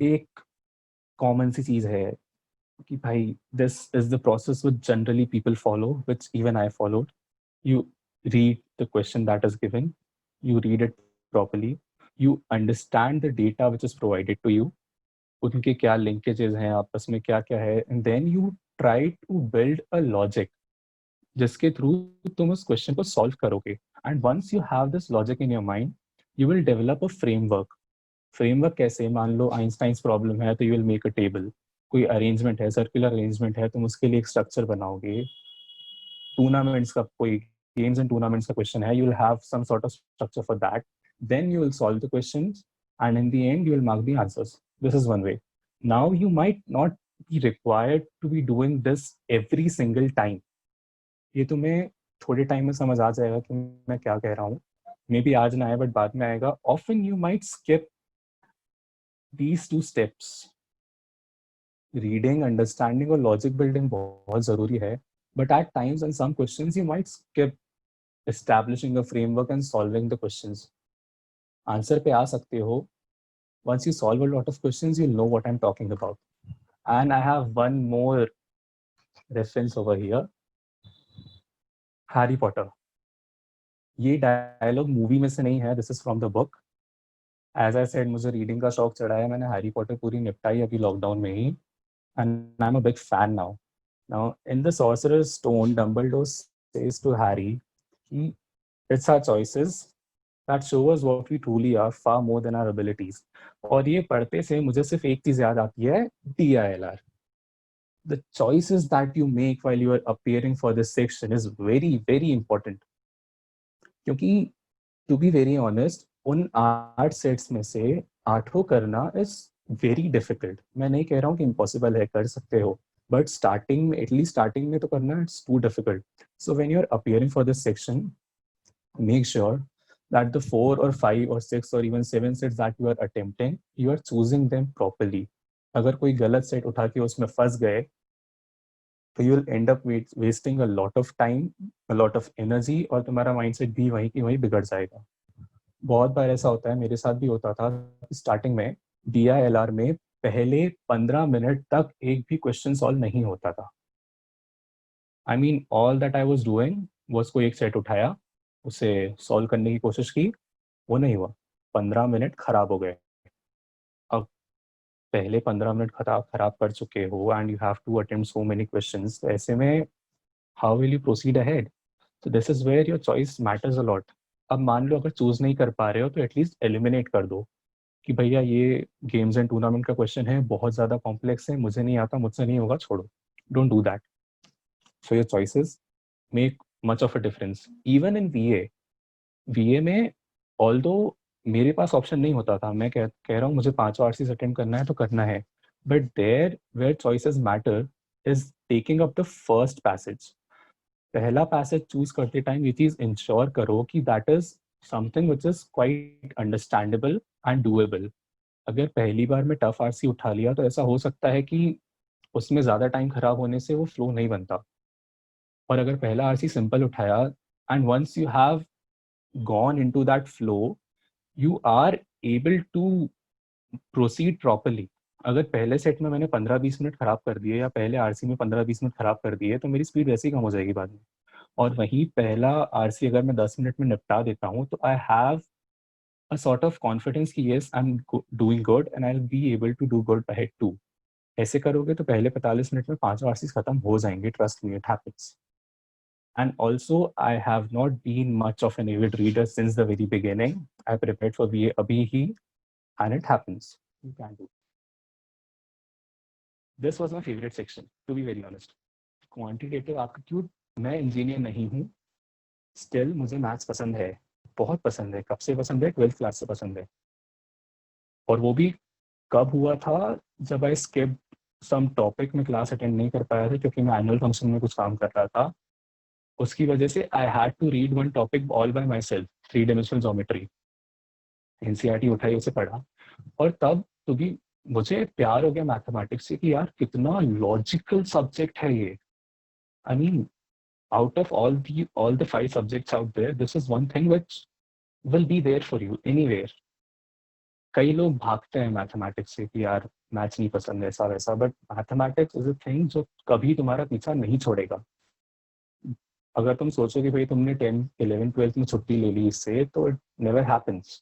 C: एक common सी चीज है कि भाई this is the process which generally people follow, which even I followed. You read the question that is given, you read it properly, you understand the data which is provided to you, उनके क्या linkages हैं आपस में, क्या क्या है, and then you try to build a logic जिसके through तुम उस question को solve करोगे. And once you have this logic in your mind, you will develop a framework. Framework कैसे, मान लो Einstein's problem है तो you will make a table. कोई arrangement है, circular arrangement है, तुम उसके लिए एक structure बनाओगे. Tournaments का कोई games and tournaments का question है, you will have some sort of structure for that. Then you will solve the questions, and in the end you will mark the answers. This is one way. Now you might not be required to be doing this every single time. ये तुम्हें थोड़े time में समझ आ जाएगा कि मैं क्या कह रहा हूँ. Maybe आज ना आए but बाद में आएगा. Often you might skip these 2 steps. Reading, understanding और logic building बहुत ज़रूरी है. But at times in some questions you might skip establishing a framework and solving the questions. Answer पे आ सकते हो. Once you solve a lot of questions, you'll know what I'm talking about. And I have one more reference over here. Harry Potter. ये dialogue movie में से नहीं है. This is from the book. As I said, मुझे reading का शौक चढ़ा है. मैंने Harry Potter पूरी निपटाई अभी lockdown में ही. And I'm a big fan now. Now, in the Sorcerer's Stone, Dumbledore says to Harry, it's our choices that show us what we truly are far more than our abilities. और ये पढ़ते से मुझे सिर्फ एक चीज याद आती है, DILR. The choices that you make while you are appearing for this section is very, very important. क्योंकि to be very honest, उन 8 sets में से 8 करना is very difficult. मैं नहीं कह रहा हूँ कि impossible है, कर सकते हो. But starting में, at least starting में तो करना, it's too difficult. So when you're appearing for this section, make sure that the 4 or 5 or 6 or even 7 sets that you are attempting, you are choosing them properly. अगर कोई गलत set उठा के उसमें फंस गए, तो you will end up wasting a lot of time, a lot of energy, और तुम्हारा mindset भी वहीं की वहीं बिगड़ जाएगा. बहुत बार ऐसा होता है, मेरे साथ भी होता था. स्टार्टिंग में DILR में पहले 15 मिनट तक एक भी क्वेश्चन सॉल्व नहीं होता था. I mean, all that I was doing was कोई एक सेट उठाया, उसे सॉल्व करने की कोशिश की, वो नहीं हुआ. 15 मिनट खराब हो गए. अब पहले 15 मिनट खराब कर चुके हो and you have to attempt so many questions. तो ऐसे में how will you proceed ahead? So this is where your choice matters a lot. अब मान लो अगर चूज नहीं कर पा रहे हो तो एटलीस्ट एलिमिनेट कर दो कि भैया ये गेम्स एंड टूर्नामेंट का क्वेश्चन है, बहुत ज़्यादा कॉम्प्लेक्स है, मुझे नहीं आता, मुझसे नहीं होगा, छोड़ो. Don't do that. So your choices make much of a difference. Even in VA में ऑल्दो मेरे पास ऑप्शन नहीं होता था, मैं कह रहा हूँ मुझे 5 आरसीज अटेंड करना है तो करना है, but there where choices matter is taking up the first passage. पहला पैसेज चूज करते टाइम ये चीज इंश्योर करो कि that is something which is quite understandable and doable. अगर पहली बार में टफ आरसी उठा लिया तो ऐसा हो सकता है कि उसमें ज़्यादा टाइम खराब होने से वो फ्लो नहीं बनता। और अगर पहला आरसी सिंपल उठाया and once you have gone into that flow, you are able to proceed properly. अगर पहले सेट में मैंने 15-20 मिनट खराब कर दिए या पहले आरसी में 15-20 मिनट खराब कर दिए तो मेरी स्पीड वैसे ही कम हो जाएगी बाद में। और वहीं पहला आरसी अगर मैं 10 मिनट में निपटा देता हूँ तो I have a sort of confidence कि yes I'm doing good and I'll be able to do good ahead too। ऐसे करोगे तो पहले 45 मिनट में 5 आरसीज खत्म हो जाएंगे, trust me it happens. And also I have not been much of an avid reader since the very beginning। I prepared for BA abhi hi and it happens, you can do। This was my favorite section to be very honest। Quantitative aptitude, मैं engineer नहीं हूँ, still मुझे maths पसंद है, बहुत पसंद है। कब से पसंद है? 12th क्लास से पसंद है। और वो भी कब हुआ था? जब आई स्किप सम टॉपिक में क्लास अटेंड नहीं कर पाया था क्योंकि मैं एनुअल फंक्शन में कुछ काम कर रहा था। उसकी वजह से I had to read one topic all by myself, 3 dimensional geometry. NCERT उठाई, उसे पढ़ा और तब तो भी मुझे प्यार हो गया मैथमेटिक्स से कि यार कितना लॉजिकल सब्जेक्ट है ये। I mean out of all the 5 subjects out there, this is one thing which will be there for you anywhere। कई लोग भागते हैं मैथमेटिक्स से कि यार मैथ्स नहीं पसंद ऐसा वैसा, but mathematics is a thing जो कभी तुम्हारा पीछा नहीं छोड़ेगा। अगर तुम सोचो कि भाई तुमने 10, 11, 12 में छुट्टी ले ली इससे, तो इट नेवर हैपेंस।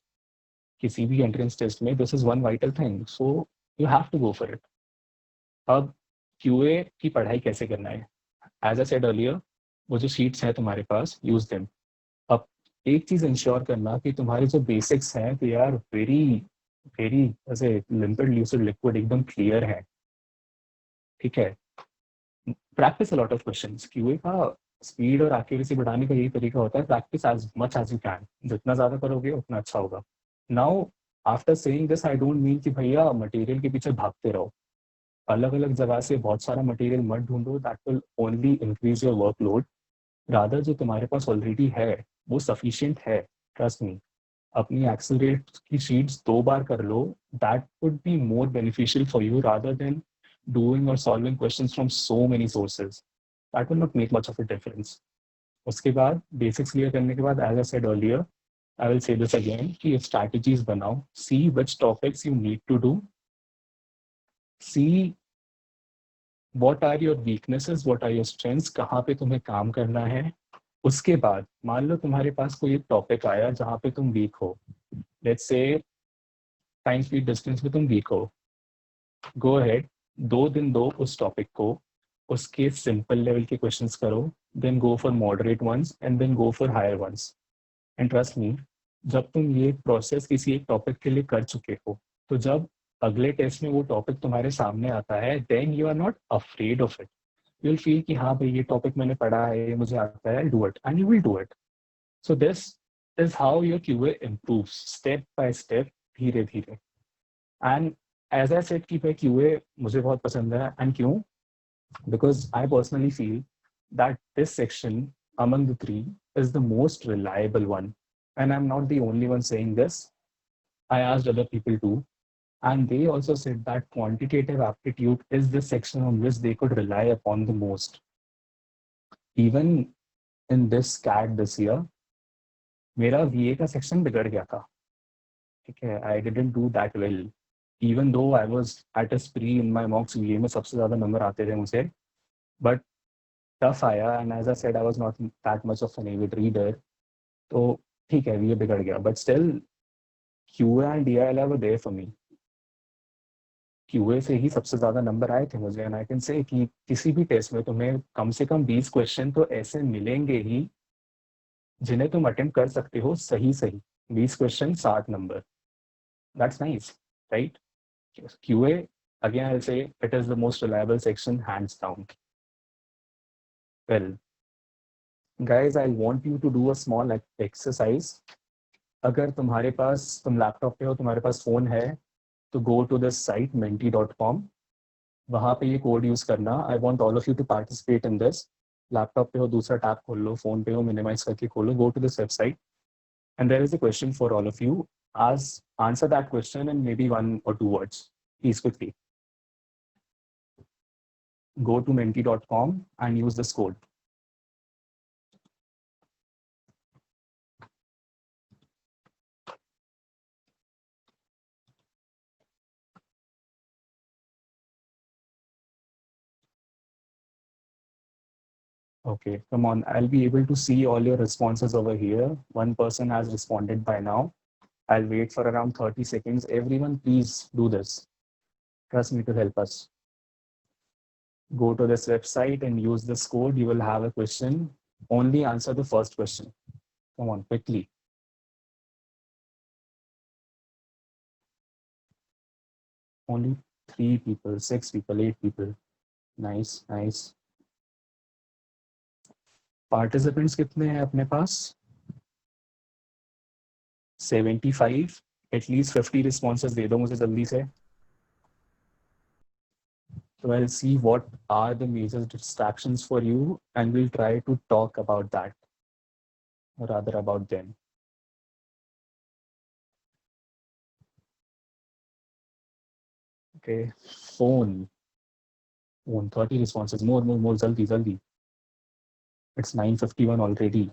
C: किसी भी एंट्रेंस टेस्ट में this is one vital thing, so you have to go for it. अब क्यूए की पढ़ाई कैसे करना है? एज आई सेड अर्लियर, वो जो शीट्स हैं तुम्हारे पास, यूज देम। अब एक चीज इंश्योर करना कि तुम्हारे जो बेसिक्स हैं दे आर वेरी वेरी ऐसे लिम्पिड ल्यूसिड लिक्विड, एकदम क्लियर है, ठीक है। Practice a lot of questions. QA का स्पीड और एक्यूरेसी बढ़ाने का यही तरीका होता है, practice as much as you can. जितना ज्यादा करोगे उतना अच्छा होगा। Now after saying this, I don't mean कि भैया मटेरियल के पीछे भागते रहो। अलग अलग जगह से बहुत सारा मटेरियल मत ढूंढो, that will only increase your workload. Rather जो तुम्हारे पास ऑलरेडी है वो सफिशिएंट है, ट्रस्ट मी। अपनी एक्सेलरेट की शीट्स 2 बार कर लो, that would be more beneficial for you rather than doing or solving questions from so many sources। that will not make much of a difference। उसके बाद बेसिक्स क्लियर करने के बाद, as I said earlier, I will say this again कि strategies बनाओ। See which topics you need to do, see what are your weaknesses, what are your strengths, कहाँ पे तुम्हें काम करना है। उसके बाद मान लो तुम्हारे पास कोई एक टॉपिक आया जहाँ पे तुम वीक हो, let's say time speed distance में तुम वीक हो, गो अहेड, 2 दिन दो उस टॉपिक को, उसके सिंपल लेवल के क्वेश्चंस करो, then go for moderate ones and then go for higher ones. And trust me, जब तुम ये प्रोसेस किसी एक टॉपिक के लिए कर चुके हो, तो जब अगले टेस्ट में वो टॉपिक तुम्हारे सामने आता है, then you are not afraid of it. You will feel कि हाँ भाई ये टॉपिक मैंने पढ़ा है, ये मुझे आता है, do it and you will do it. So this is how your QA improves, step by step, धीरे धीरे। एंड एज आई सेड कि भाई क्यूए मुझे बहुत पसंद है। एंड क्यों? Because I personally feel that this section among the 3 is the most reliable one, and I'm not the only one saying this। I asked other people too, and they also said that quantitative aptitude is the section on which they could rely upon the most। Even in this CAT this year, मेरा VA का section बिगड़ गया था, ठीक है। I didn't do that well, even though I was at a spree in my mocks। VA में सबसे ज़्यादा नंबर आते थे मुझे, but टफ आया, and as I said I was not that much of an avid reader. तो ठीक है, ये बिगड़ गया, but still QA and DIL were there for me. QA से ही सबसे ज्यादा नंबर आए थे मुझे, एंड आई कैन से कि किसी भी टेस्ट में तुम्हें कम से कम 20 क्वेश्चन तो ऐसे मिलेंगे ही जिन्हें तुम अटेम्प्ट कर सकते हो सही सही। 20 question 60 number, that's nice, right? QA, again I'll say it is the most reliable section, hands down। Well guys, I want you to do a small exercise। अगर तुम्हारे पास, तुम लैपटॉप पे हो, तुम्हारे पास फ़ोन है, तो गो टू दिस साइट menti.com, वहाँ पे ये कोड यूज़ करना. I want all of you to participate in this. Laptop पे हो दूसरा टैब खोल लो, फ़ोन पे हो मिनिमाइज करके खोलो, go to this website, and there is a question for all of you. Answer that question in maybe 1 or 2 words. Please quickly. Go to menti.com and use this code. Okay, come on. I'll be able to see all your responses over here. One person has responded by now. I'll wait for around 30 seconds. Everyone, please do this. Trust me to help us. Go to this website and use this code. You will have a question. Only answer the first question. Come on, quickly. Only 3 people, 6 people, 8 people. Nice, nice. Participants कितने हैं अपने पास? 75. At least 50 responses दे दो मुझे जल्दी से. So I'll see what are the major distractions for you and we'll try to talk about that, or rather about them. Okay, phone. 30 responses. More, jaldi, jaldi. It's 9:51 already.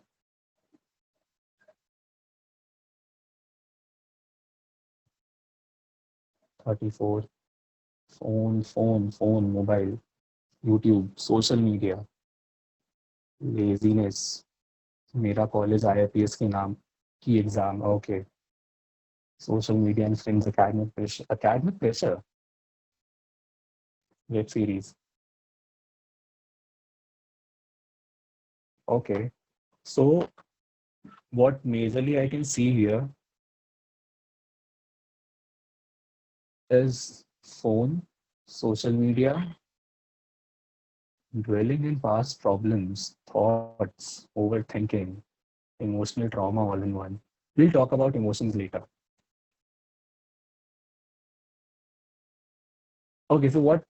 C: $34. Phone, mobile, YouTube, social media, laziness. मेरा college IIPS के नाम की exam. Okay. Social media and friends, academic pressure. Web series. Okay. So what majorly I can see here is phone, social media, dwelling in past problems, thoughts, overthinking, emotional trauma all in one. We'll talk about emotions later. Okay, so what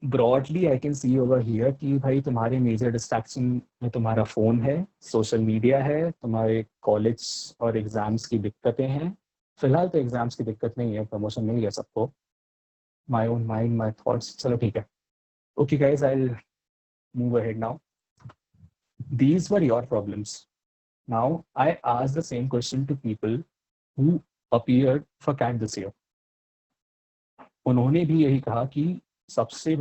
C: broadly I can see over here कि भाई तुम्हारे major distraction में तुम्हारा phone है, social media है, तुम्हारे college और exams की दिक्कतें हैं. फिलहाल तो exams की दिक्कत नहीं है, promotion मिल गया सबको. My own mind, my thoughts. चलो ठीक है. Okay guys, I'll move ahead now. These were your problems. Now I asked the same question to people who appeared for CAT this year. उन्होंने भी यही कहा कि सबसे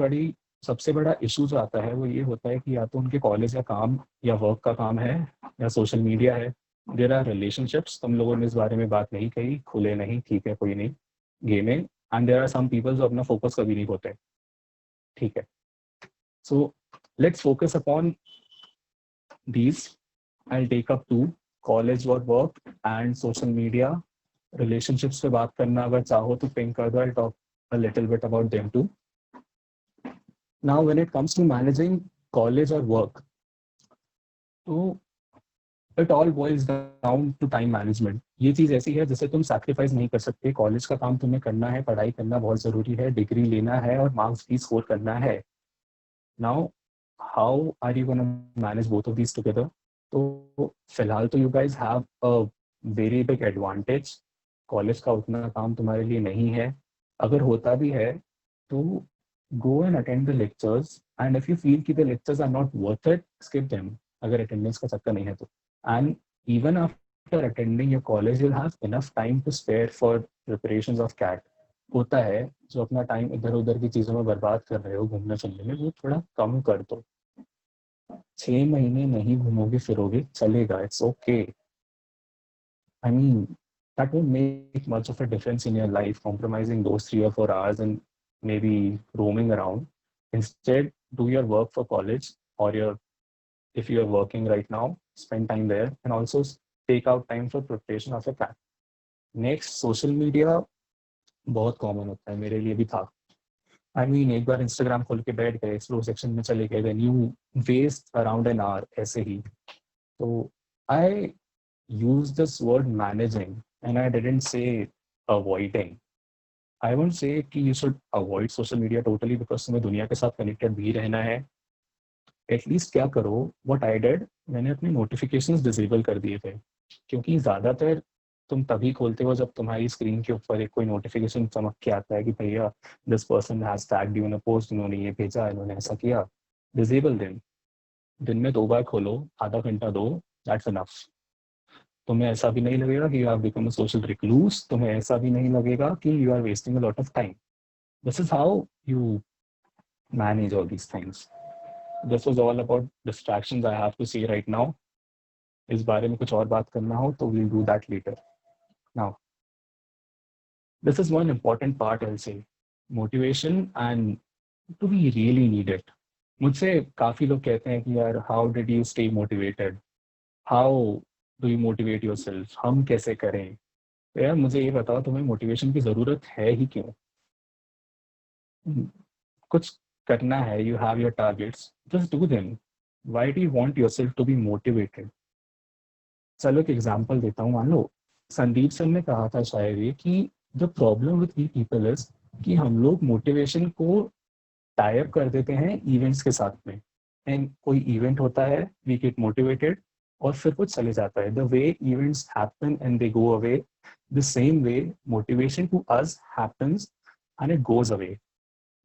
C: बड़ा इशू जो आता है वो ये होता है कि या तो उनके कॉलेज का काम या वर्क का काम है या सोशल मीडिया है. There are relationships. तुम लोगों ने इस बारे में बात नहीं कही, खुले नहीं, ठीक है, कोई नहीं. Gaming. And there are some people जो अपना फोकस कभी नहीं होते. ठीक है. So let's focus upon these. I'll take up 2, college or work and social media. Relationships पे बात करना अगर चाहो तो पिंक कर दो. I'll talk a little bit about them too. Now when it comes to managing college or work, तो it all boils down to time management. ये चीज़ ऐसी है जिसे तुम sacrifice नहीं कर सकते. कॉलेज का काम तुम्हें करना है, पढ़ाई करना बहुत ज़रूरी है, डिग्री लेना है और मार्क्स भी स्कोर करना है. Now how are you going to manage both of these together? तो फिलहाल तो you guys have a very big advantage. College का उतना काम तुम्हारे लिए नहीं है. अगर होता भी है तो go and attend the lectures, and if you feel कि the lectures are not worth it, skip them. अगर attendance का चक्कर नहीं है तो. And even after attending your college, you'll have enough time to spare for preparations of CAT. होता है जो अपना टाइम इधर उधर की चीज़ों में बर्बाद कर रहे हो घूमने फिरने में, वो थोड़ा कम कर दो. 6 महीने नहीं घूमोगे फिरोगे चलेगा. It's okay. I mean, that won't make much of a difference in your life, compromising those 3 or 4 hours and maybe roaming around. Instead, do your work for college, or if you're working right now, spend time there, and also take out time for preparation of your CAT. Next, social media बहुत common होता है, मेरे लिए भी था. I mean, एक बार Instagram खोल के बैठ गए, एक्सप्लोर सेक्शन में चले गए, then you waste around an hour ऐसे ही. तो I use this word managing and I didn't say avoiding. I won't say कि you should avoid social media totally because तुम्हें दुनिया के साथ connected भी रहना है. एटलीस्ट क्या करो, व्हाट आई डिड, मैंने अपने नोटिफिकेशंस डिसेबल कर दिए थे, क्योंकि ज़्यादातर तुम तभी खोलते हो जब तुम्हारी स्क्रीन के ऊपर एक कोई नोटिफिकेशन चमक के आता है कि भैया this person has tagged you in a post, इन्होंने ये भेजा, इन्होंने ऐसा किया. Disable them. दिन में 2 बार खोलो, आधा घंटा दो, दैट्स इनफ. तुम्हें ऐसा भी नहीं लगेगा कि you have become a social recluse, तुम्हें ऐसा भी नहीं लगेगा कि you are wasting a lot of time. This is how you manage all these things. This was all about distractions I have to see right now. इस बारे में कुछ और बात करना हो तो we'll do that later. Now, this is one important part I'll say. Motivation and to be really need it. मुझसे काफ़ी लोग कहते हैं कि यार how did you stay motivated? How do you motivate yourself? हम कैसे करें? तो यार मुझे ये बताओ, तुम्हें मोटिवेशन की ज़रूरत है ही क्यों? कुछ करना है, you have your targets, just do them. Why do you want yourself to be motivated? चलो एक एग्जांपल देता हूँ. मान लो संदीप सर ने कहा था शायद ये कि the problem with we people is कि हम लोग मोटिवेशन को टाई अप कर देते हैं इवेंट्स के साथ में. एंड कोई इवेंट होता है, वी गेट मोटिवेटेड और फिर वो चले जाता है. The way events happen and they go away, the same way motivation to us happens and it goes away.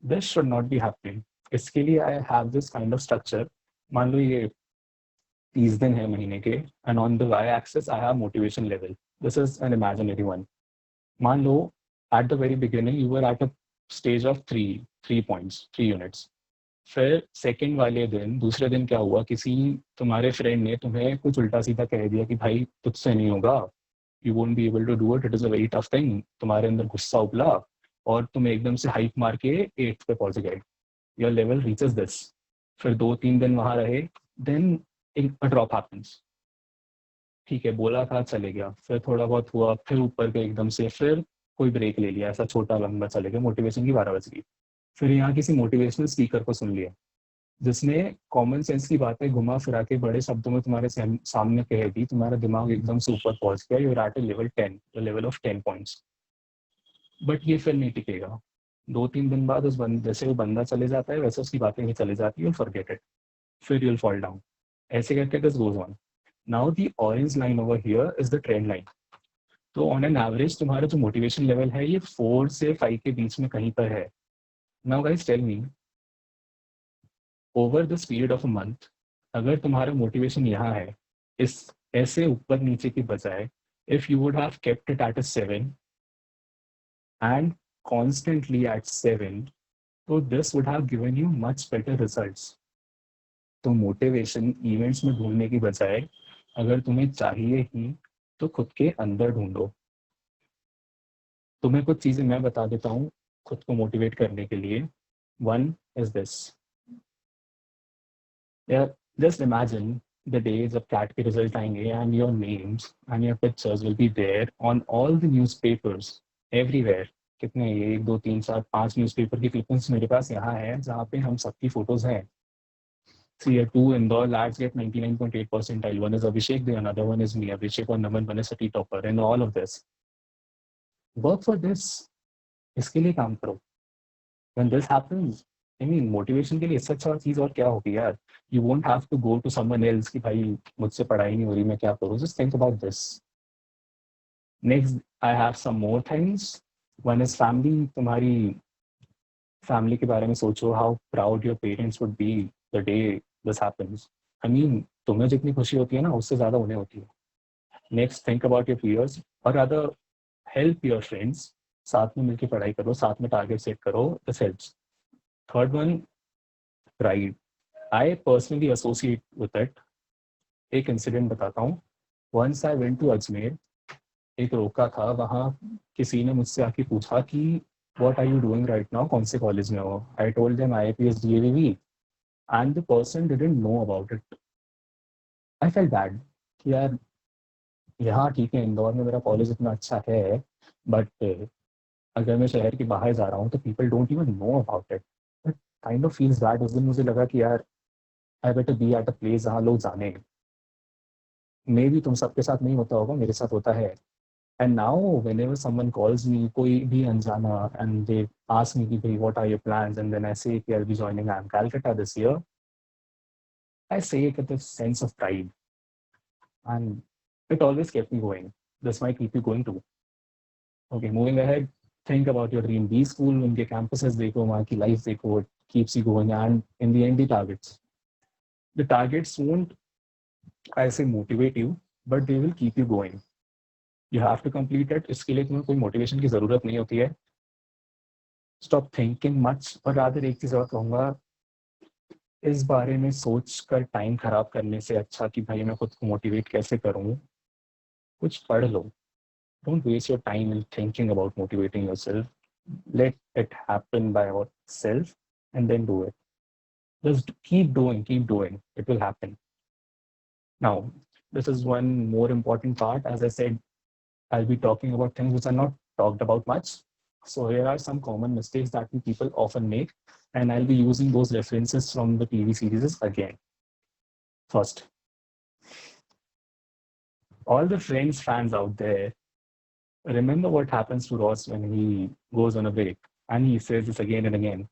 C: This should not be happening. इसके लिए I have this kind of structure. मान लो ये 30 दिन है महीने के, and on the Y axis I have motivation level. This is an imaginary one. मान लो at the very beginning you were at a stage of three points, 3 units. फिर सेकेंड वाले दिन, दूसरे दिन क्या हुआ, किसी तुम्हारे फ्रेंड ने तुम्हें कुछ उल्टा सीधा कह दिया कि भाई तुझसे नहीं होगा, you won't be able to do it, it is a very tough thing. तुम्हारे अंदर गुस्सा उबला और तुम एकदम से हाइप मार के 8th पे पहुंच गए. Your level reaches this. फिर 2-3 दिन वहां रहे, देन एक ड्रॉप हैपेंस. ठीक है, बोला था चले गया, फिर थोड़ा बहुत हुआ, फिर ऊपर गए एकदम से, फिर कोई ब्रेक ले लिया, ऐसा छोटा लंबा चले गया, मोटिवेशन की 12 बज गई. फिर यहाँ किसी मोटिवेशनल स्पीकर को सुन लिया जिसने कॉमन सेंस की बातें घुमा फिरा के बड़े शब्दों में तुम्हारे सामने कह दी. तुम्हारा दिमाग एकदम से ऊपर पहुंच गया, you're at level 10, level of 10 points. But ये फिर नहीं टिकेगा. 2-3 दिन बाद उस जैसे वो बंदा चले जाता है वैसे उसकी बातें भी चले जाती है, फॉरगेट इट. फिर यूल फॉल डाउन. ऐसे करके this goes on. Now the orange line over here is the trend line. तो ऑन एन एवरेज तुम्हारा जो मोटिवेशन लेवल है ये 4 से 5 के बीच में कहीं पर है. Now guys tell me, over this period of a month अगर तुम्हारा मोटिवेशन यहाँ है, इस ऐसे ऊपर नीचे की बजाय, if you would have kept it at a 7 and constantly at 7, so this would have given you much better results. तो मोटिवेशन इवेंट्स में ढूंढने की बजाय अगर तुम्हें चाहिए ही तो खुद के अंदर ढूंढो. तुम्हें कुछ चीज़ें मैं बता देता हूँ खुद को मोटिवेट करने के लिए. One is this. यार जस्ट इमेजिन द डे जब कैट के रिजल्ट आएंगे and your names and your pictures will be there on all the newspapers everywhere. कितने, ये 1 2 3 4 5 न्यूज़पेपर की क्लिपिंग्स मेरे पास यहाँ है जहाँ पे हम सबकी फोटोज हैं. See, 2 Indore lads get 99.8 percentile. One is Abhishek, the another one is me. Abhishek or Naman one is city topper, and all of this. Work for this. इसके लिए काम करो. When this happens, I mean, motivation के लिए इससे अच्छा चीज़ और क्या होगी यार. You won't have to go to someone else कि भाई मुझसे पढ़ाई नहीं हो रही, मैं क्या करूँ. Just think about this. Next, I have some more things. One is family. तुम्हारी फैमिली के बारे में सोचो. How proud your parents would be the day this happens. I mean, तुम्हें जितनी खुशी होती है ना उससे ज़्यादा उन्हें होती है. Next, think about your peers और अदर, हेल्प योर फ्रेंड्स. साथ में मिलकर पढ़ाई करो, साथ में टारगेट सेट करो, this helps. Third one, pride. I personally associate with it. एक इंसिडेंट बताता हूँ. Once I went to Ajmer. एक रोका था वहाँ, किसी ने मुझसे आके पूछा कि what are you doing right now, कौन से कॉलेज में हो. I told them IAPS DAVV and the person didn't know about it. I felt bad कि यार यहाँ ठीक है, इंदौर में मेरा कॉलेज इतना अच्छा है, बट अगर मैं शहर के बाहर जा रहा हूँ तो people don't even know about it. It kind of feels bad. उस दिन मुझे लगा कि यार I better be at a place जहाँ लोग जाने. मे भी तुम सबके साथ नहीं होता होगा, मेरे साथ होता है. And now, whenever someone calls me, koi bhi anjana, and they ask me, "Bhai, what are your plans?" And then I say, I'll be joining IIM Calcutta this year. I say it with a sense of pride, and it always kept me going. This might keep you going too. Okay, moving ahead, think about your dream. Be school, उनके campuses देखो, वहाँ की life देखो, it keeps you going, and in the end, the targets. The targets won't, I say, motivate you, but they will keep you going. You have to complete it. इसके लिए तुम्हें कोई motivation की ज़रूरत नहीं होती है. Stop thinking much, और rather एक चीज़ और कहूँगा, इस बारे में सोच कर टाइम खराब करने से अच्छा कि भाई मैं खुद को मोटिवेट कैसे करूँ, कुछ पढ़ लो. Don't waste your time in thinking about motivating yourself. Let it happen by yourself and then do it. Just keep doing, keep doing. It will happen. Now, this is one more important part. As I said, I'll be talking about things which are not talked about much. So here are some common mistakes that people often make, and I'll be using those references from the TV series again. First, all the Friends fans out there, remember what happens to Ross when he goes on a break, and he says this again and again.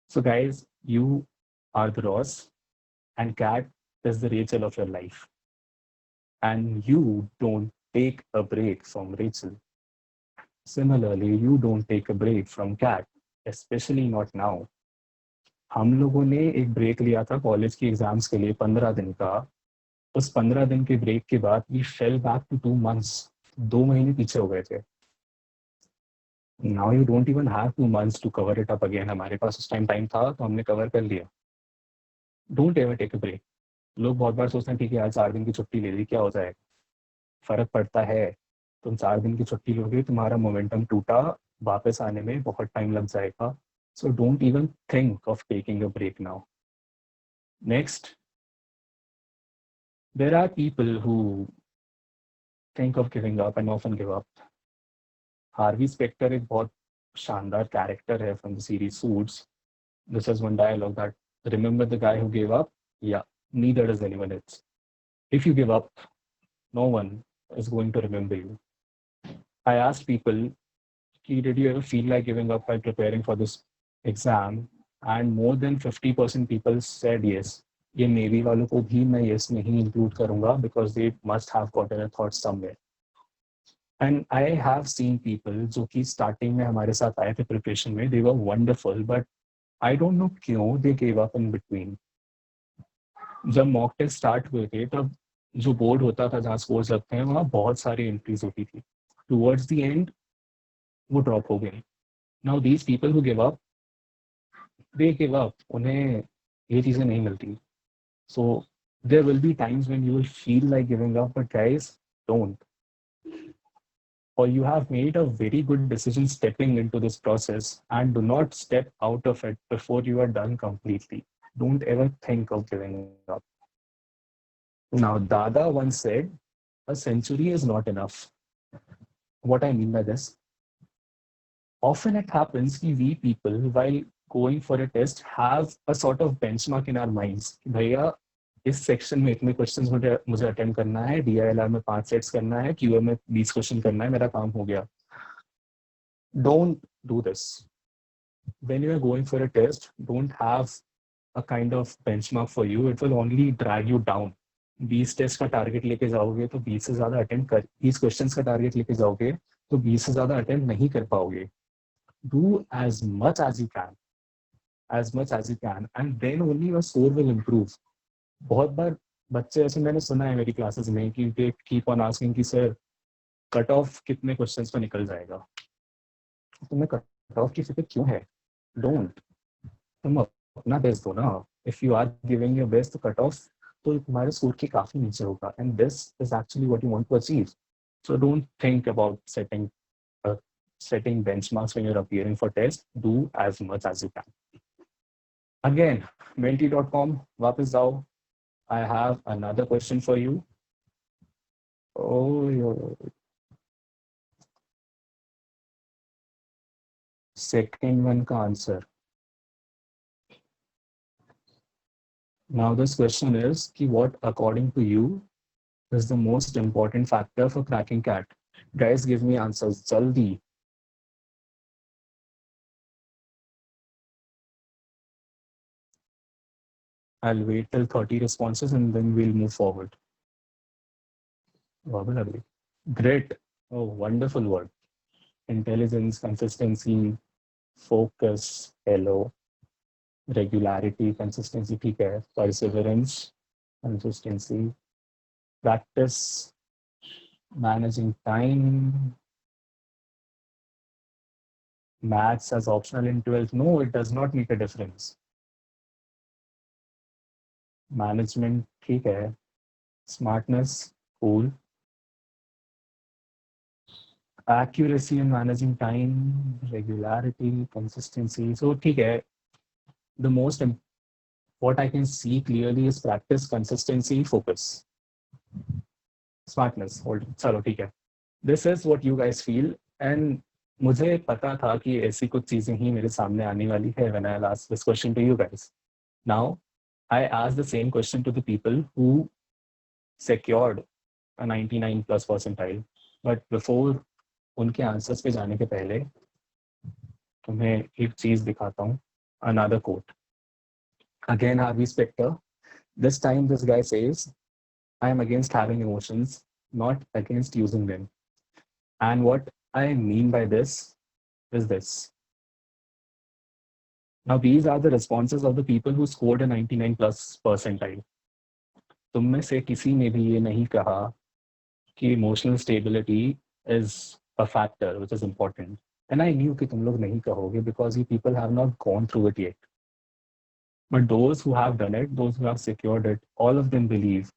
C: So guys, you are the Ross, and Kat is the Rachel of your life. And you don't take a break from Rachel. Similarly, you don't take a break from Kat, especially not now. हम लोगों ने एक break लिया था college के exams के लिए 15 दिन का. उस 15 दिन के ब्रेक के बाद we fell back to 2 months. 2 महीने पीछे हो गए थे. Now you don't even have 2 months to cover it up again. हमारे पास उस टाइम था तो हमने कवर कर लिया. Don't ever take a break. लोग बहुत बार सोचते हैं ठीक है यार 4 दिन की छुट्टी ले ली क्या हो जाएगा. फर्क पड़ता है. तुम 4 दिन की छुट्टी लोगे, तुम्हारा मोमेंटम टूटा, वापस आने में बहुत टाइम लग जाएगा. So don't even think of taking a break now. Next, there are people who think of giving up and often give up. Harvey Specter एक बहुत शानदार character है from the series Suits. This is one dialogue that, remember the guy who gave up? Yeah, neither does anyone else. If you give up, no one is going to remember you. I asked people, did you ever feel like giving up while preparing for this exam? And more than 50% people said yes. ये navy वालों को भी मैं yes नहीं include करूँगा because they must have gotten a thought somewhere. And I have seen people जो कि starting में हमारे साथ आए थे preparation में, they were wonderful, but I don't know क्यों they gave up in between. जब मॉक टेस्ट स्टार्ट हुए थे तब जो बोर्ड होता था जहाँ स्कोर्स लगते हैं वहाँ बहुत सारी एंट्रीज होती थी. टुवर्ड्स द एंड वो ड्रॉप हो गई. Now these people who give up, they give up, उन्हें ये चीज़ें नहीं मिलती. So there will be times when you will feel like giving up, but guys don't. Or you have made a very good decision stepping into this process, and do not step out of it before you are done completely. Don't ever think of giving up. Now, Dada once said, a century is not enough. What I mean by this, often it happens that we people, while going for a test, have a sort of benchmark in our minds. भैया इस section में इतने questions मुझे attend करना है, DILR में 5 sets करना है, QA में 20 क्वेश्चन करना है, मेरा काम हो गया. Don't do this. When you are going for a test, don't have a kind of benchmark for you. It will only drag you down. 20 test का टारगेट लेके जाओगे तो 20 से ज्यादा अटेंड कर 20 क्वेश्चंस का टारगेट लेके जाओगे तो 20 से ज्यादा अटेंड नहीं कर पाओगे. Do as much as you can, and then only your score will improve. बहुत बार बच्चे ऐसे मैंने सुना है मेरी क्लासेस में कि they keep on asking कि सर कट ऑफ कितने क्वेश्चंस पे निकल जाएगा. तुम्हें कट ऑफ की फिक्र क्यों है? डोंट. तुम अपना बेस्ट दो ना. If you are giving your best तो कट ऑफ तो तुम्हारे स्कोर के काफी नीचे होगा, and this is actually what you want to achieve. So don't think about setting benchmarks when you're appearing for tests. Do as much as you can. Again, menti.com, वापस जाओ. I have another question for you. Second one का answer. Now this question is कि what according to you is the most important factor for cracking CAT? Guys, give me answers. Jaldi. I'll wait till 30 responses and then we'll move forward. Vocabulary. Grit. Oh, wonderful word. Intelligence, consistency, focus, hello, regularity, consistency, ठीक है, perseverance, consistency, practice, managing time, maths as optional in 12th. No, it does not make a difference. Management, ठीक है, smartness, cool, accuracy in managing time, regularity, consistency. So ठीक है, the most what I can see clearly is practice, consistency, focus, smartness. Hold, चलो ठीक है. This is what you guys feel, and मुझे पता था कि ऐसी कुछ चीजें ही मेरे सामने आने वाली है when I'll ask this question to you guys. Now, I asked the same question to the people who secured a 99 plus percentile, but before उनके आंसर्स पे जाने के पहले तुम्हें एक चीज दिखाता हूँ. Another quote. Again, Harvey Specter. This time, this guy says, I am against having emotions, not against using them. And what I mean by this is this. Now, these are the responses of the people who scored a 99 plus percentile. तुम में से किसी ने भी ये नहीं कहा कि emotional stability is a factor which is important. And I knew कि तुम लोग नहीं कहोगे because you people have not gone through it yet. But those who have done it, those who have secured it, all of them believe,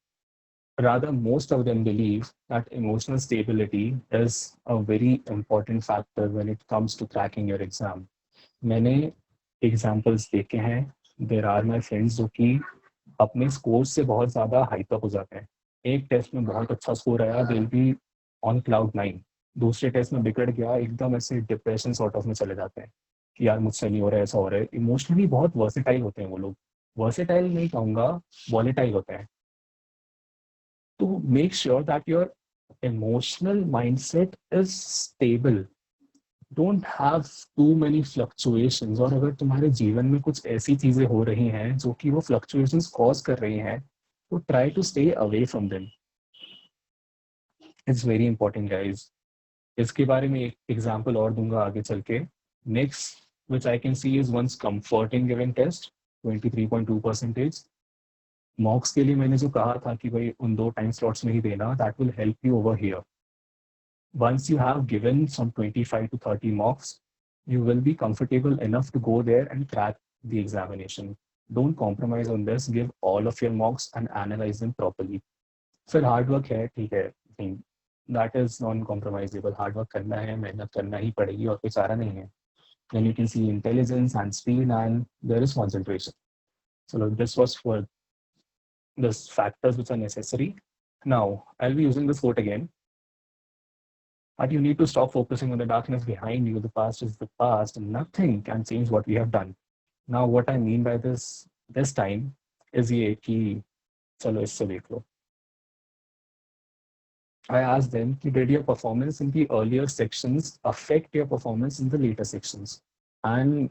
C: rather most of them believe that emotional stability is a very important factor when it comes to cracking your exam. मैंने examples देखे हैं. There are my friends जो कि अपने score से बहुत ज़्यादा hype up हो जाते हैं. एक टेस्ट में बहुत अच्छा स्कोर आया, they'll be on cloud 9. दूसरे टेस्ट में बिगड़ गया, एकदम ऐसे डिप्रेशन सॉर्ट ऑफ में चले जाते हैं कि यार मुझसे नहीं हो रहा है, ऐसा हो रहा है. इमोशनली बहुत वर्सेटाइल होते हैं वो लोग. वर्सेटाइल नहीं कहूँगा, वॉलेटाइल होते हैं. To make sure that your emotional mindset is stable. Don't have too many fluctuations. और अगर तुम्हारे जीवन में कुछ ऐसी चीजें हो रही हैं जो कि वो fluctuations cause कर रही हैं, तो try to stay away from them. It's very important, guys. इसके बारे में एक एग्जाम्पल और दूंगा आगे चल के. Next, which I can see is one's comfort in giving test, 23.2%. मॉक्स के लिए मैंने जो कहा था कि भाई उन 2 टाइम स्लॉट्स में ही देना, that will help you over here. Once you have given some 25 to 30 mocks, you will be comfortable enough to go there and crack the examination. Don't compromise on this. Give all of your mocks and analyze them properly. फिर hard work है, ठीक है, that is non-compromisable. Hard work करना है, मेहनत करना ही पड़ेगी और कोई चारा नहीं है. Then you can see intelligence and speed, and there is concentration. So this was for the factors which are necessary. Now, I'll be using this quote again. But you need to stop focusing on the darkness behind you. The past is the past, and nothing can change what we have done. Now, what I mean by this time is ये कि चलो इससे देख लो. I asked them, did your performance in the earlier sections affect your performance in the later sections? And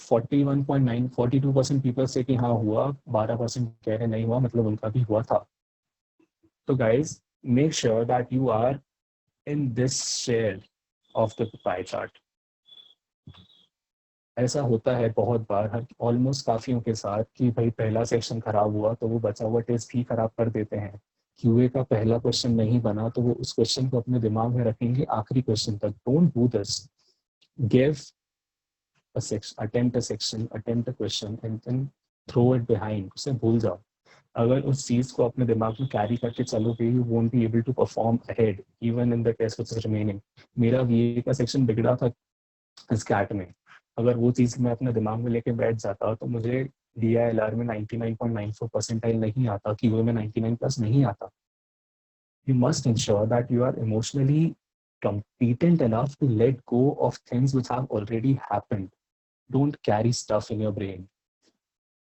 C: 41.9, 42% people say कि हाँ हुआ, 12% कह रहे नहीं हुआ, मतलब उनका भी हुआ था. So guys, make sure that you are in this share of the pie chart. ऐसा होता है बहुत बार, ऑलमोस्ट काफियों के साथ, कि भाई पहला सेक्शन खराब हुआ तो वो बचा हुआ टेस्ट ही खराब कर देते हैं. क्यूए का पहला क्वेश्चन नहीं बना तो वो उस क्वेश्चन को अपने दिमाग में रखेंगे आखिरी क्वेश्चन तक. Don't do this. Give a section, attempt a section, attempt a question and then throw it behind. उसे भूल जाओ. अगर उस चीज को अपने दिमाग में कैरी करके चलोगे, you won't be able to perform ahead even in the test which is remaining. मेरा VA का सेक्शन बिगड़ा था स्कैट में. अगर वो चीज मैं अपने दिमाग में लेके बैठ जाता तो मुझे DILR में 99.94 परसेंटाइल नहीं आता, QA में 99 प्लस नहीं आता. You must ensure that you are emotionally competent enough to let go of things which have already happened. Don't carry stuff in your brain.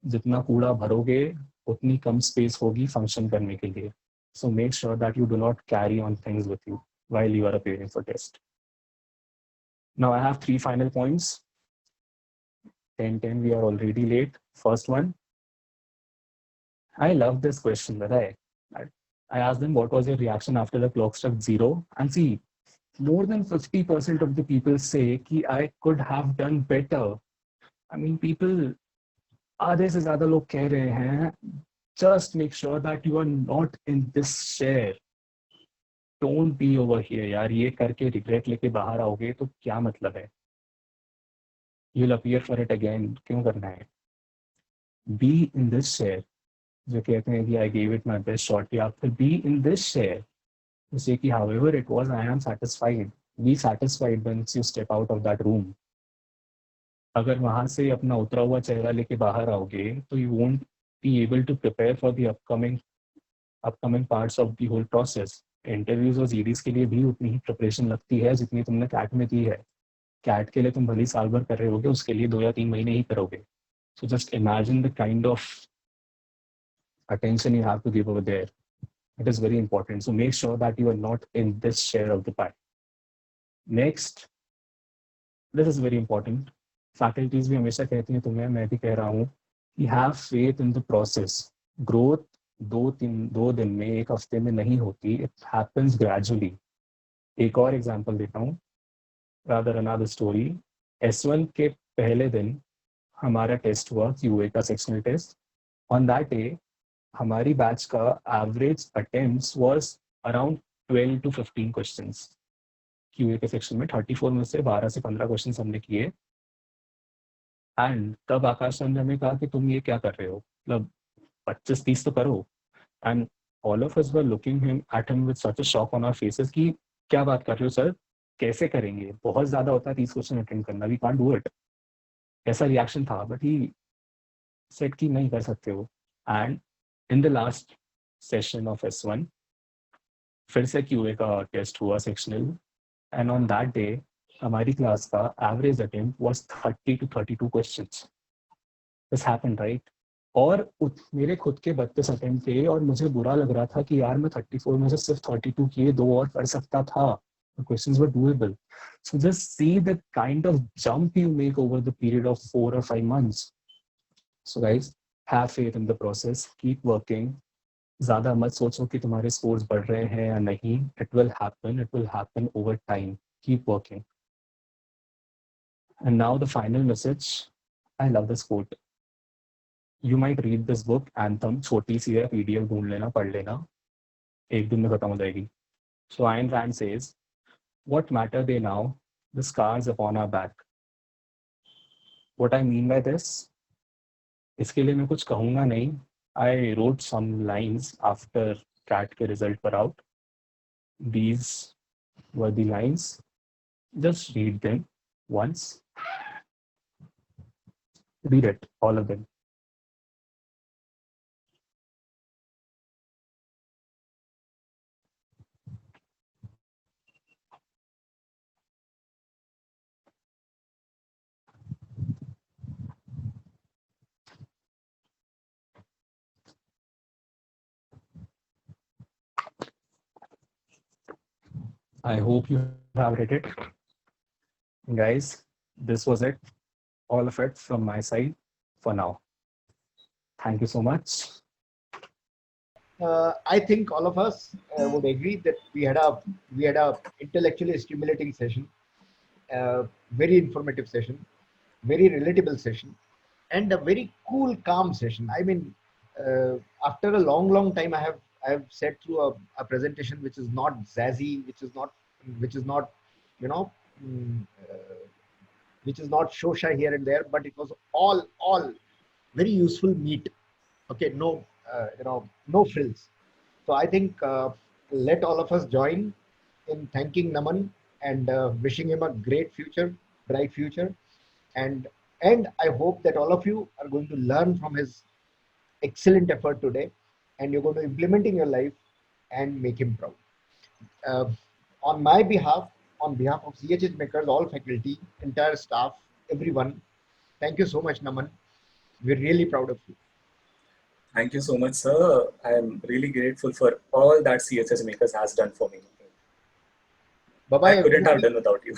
C: जितना कूड़ा भरोगे उतनी कम स्पेस होगी फंक्शन करने के लिए. So make sure that you do not carry on things with you. while you are appearing for test. Now I have 3 final points. 10, we are already late. First one, I love this question that I asked them what was your reaction after the clock struck 0, and see, more than 50% of the people say कि I could have done better. I mean, people, आधे से ज़्यादा लोग कह रहे हैं, just make sure that you are not in this share. Don't be over here यार, ये करके regret लेके बाहर आओगे तो क्या मतलब है? You'll appear for it again, क्यों करना है? Be in this share. जो कहते हैं कि I gave it my best shot, या फिर be in this share. जैसे कि however it was, I am satisfied. Be satisfied once you step out of that room. अगर वहाँ से अपना उतरा हुआ चेहरा लेके बाहर आओगे तो you won't be able to prepare for the upcoming parts of the whole process. Interviews और जीडीज के लिए भी उतनी ही प्रिपरेशन लगती है जितनी तुमने कैट में की है. कैट के लिए तुम भली साल भर कर रहे होगे, उसके लिए 2 या 3 महीने ही करोगे. So just imagine the kind of attention you have to give over there. It is very important. So make sure that you are not in this share of the pie. Next, this is very important. Faculties भी हमेशा कहती हैं तुम्हें, मैं भी कह रहा हूँ, कि have faith in the process. Growth 2 दिन में, 1 हफ्ते में नहीं होती. It happens gradually. एक और एग्जाम्पल देता हूँ, rather another story. S1 के पहले दिन हमारा टेस्ट हुआ QA का sectional test. On that day, हमारी बैच का average attempts was around 12 to 15 questions. QA के सेक्शन में 34 में से 12 से 15 क्वेश्चंस हमने किए. एंड तब आकाश सर ने हमें कहा कि तुम ये क्या कर रहे हो, मतलब 25-30 तो करो. And all of us were looking at him with such a shock on our faces कि क्या बात कर रहे हो सर, कैसे करेंगे, बहुत ज़्यादा होता है 30 क्वेश्चन अटेंड करना, वी कांट डू इट. ऐसा रिएक्शन था, बट ही सेड कि नहीं कर सकते हो. And in the last session of S1 फिर से QA का टेस्ट हुआ sectional, and on that day हमारी क्लास का average attempt was 30 to 32 questions. This happened right. और मेरे खुद के 32 अटेम्प्ट थे और मुझे बुरा लग रहा था कि यार मैं 34 में से सिर्फ 32 किए, 2 और कर सकता था. The questions were doable. So just see the kind of jump you make over the period of 4 or 5 months. So guys, have faith in the process. Keep working. ज़्यादा मत सोचो कि तुम्हारे scores बढ़ रहे हैं या नहीं. It will happen. It will happen over time. Keep working. And now the final message. I love this quote. You might read this book, Anthem. छोटी सी है, PDF ढूंढ लेना, पढ़ लेना, एक दिन में खत्म हो जाएगी. So Ayn Rand says, what matter they now? The scars upon our back. What I mean by this? इसके लिए मैं कुछ कहूँगा नहीं. I wrote some lines after CAT के result were out. These were the lines. Just read them once. Read it, all of them. I hope you have read it. Guys, this was it. All of it from my side for now. Thank you so much.
A: I think all of us would agree that we had a intellectually stimulating session, very informative session, very relatable session, and a very cool, calm session. I mean, after a long time, I have sat through a presentation which is not zazzy, which is not, you know, which is not show shy here and there, but it was all very useful meat. Okay, no, no frills. So I think let all of us join in thanking Naman and wishing him a great future, bright future, and I hope that all of you are going to learn from his excellent effort today, and you're going to implement in your life and make him proud. On my behalf, on behalf of CHH Makers, all faculty, entire staff, everyone, thank you so much, Naman. We're really proud of you.
B: Thank you so much, sir. I am really grateful for all that CHH Makers has done for me.
A: Bye bye.
B: I couldn't have done without you.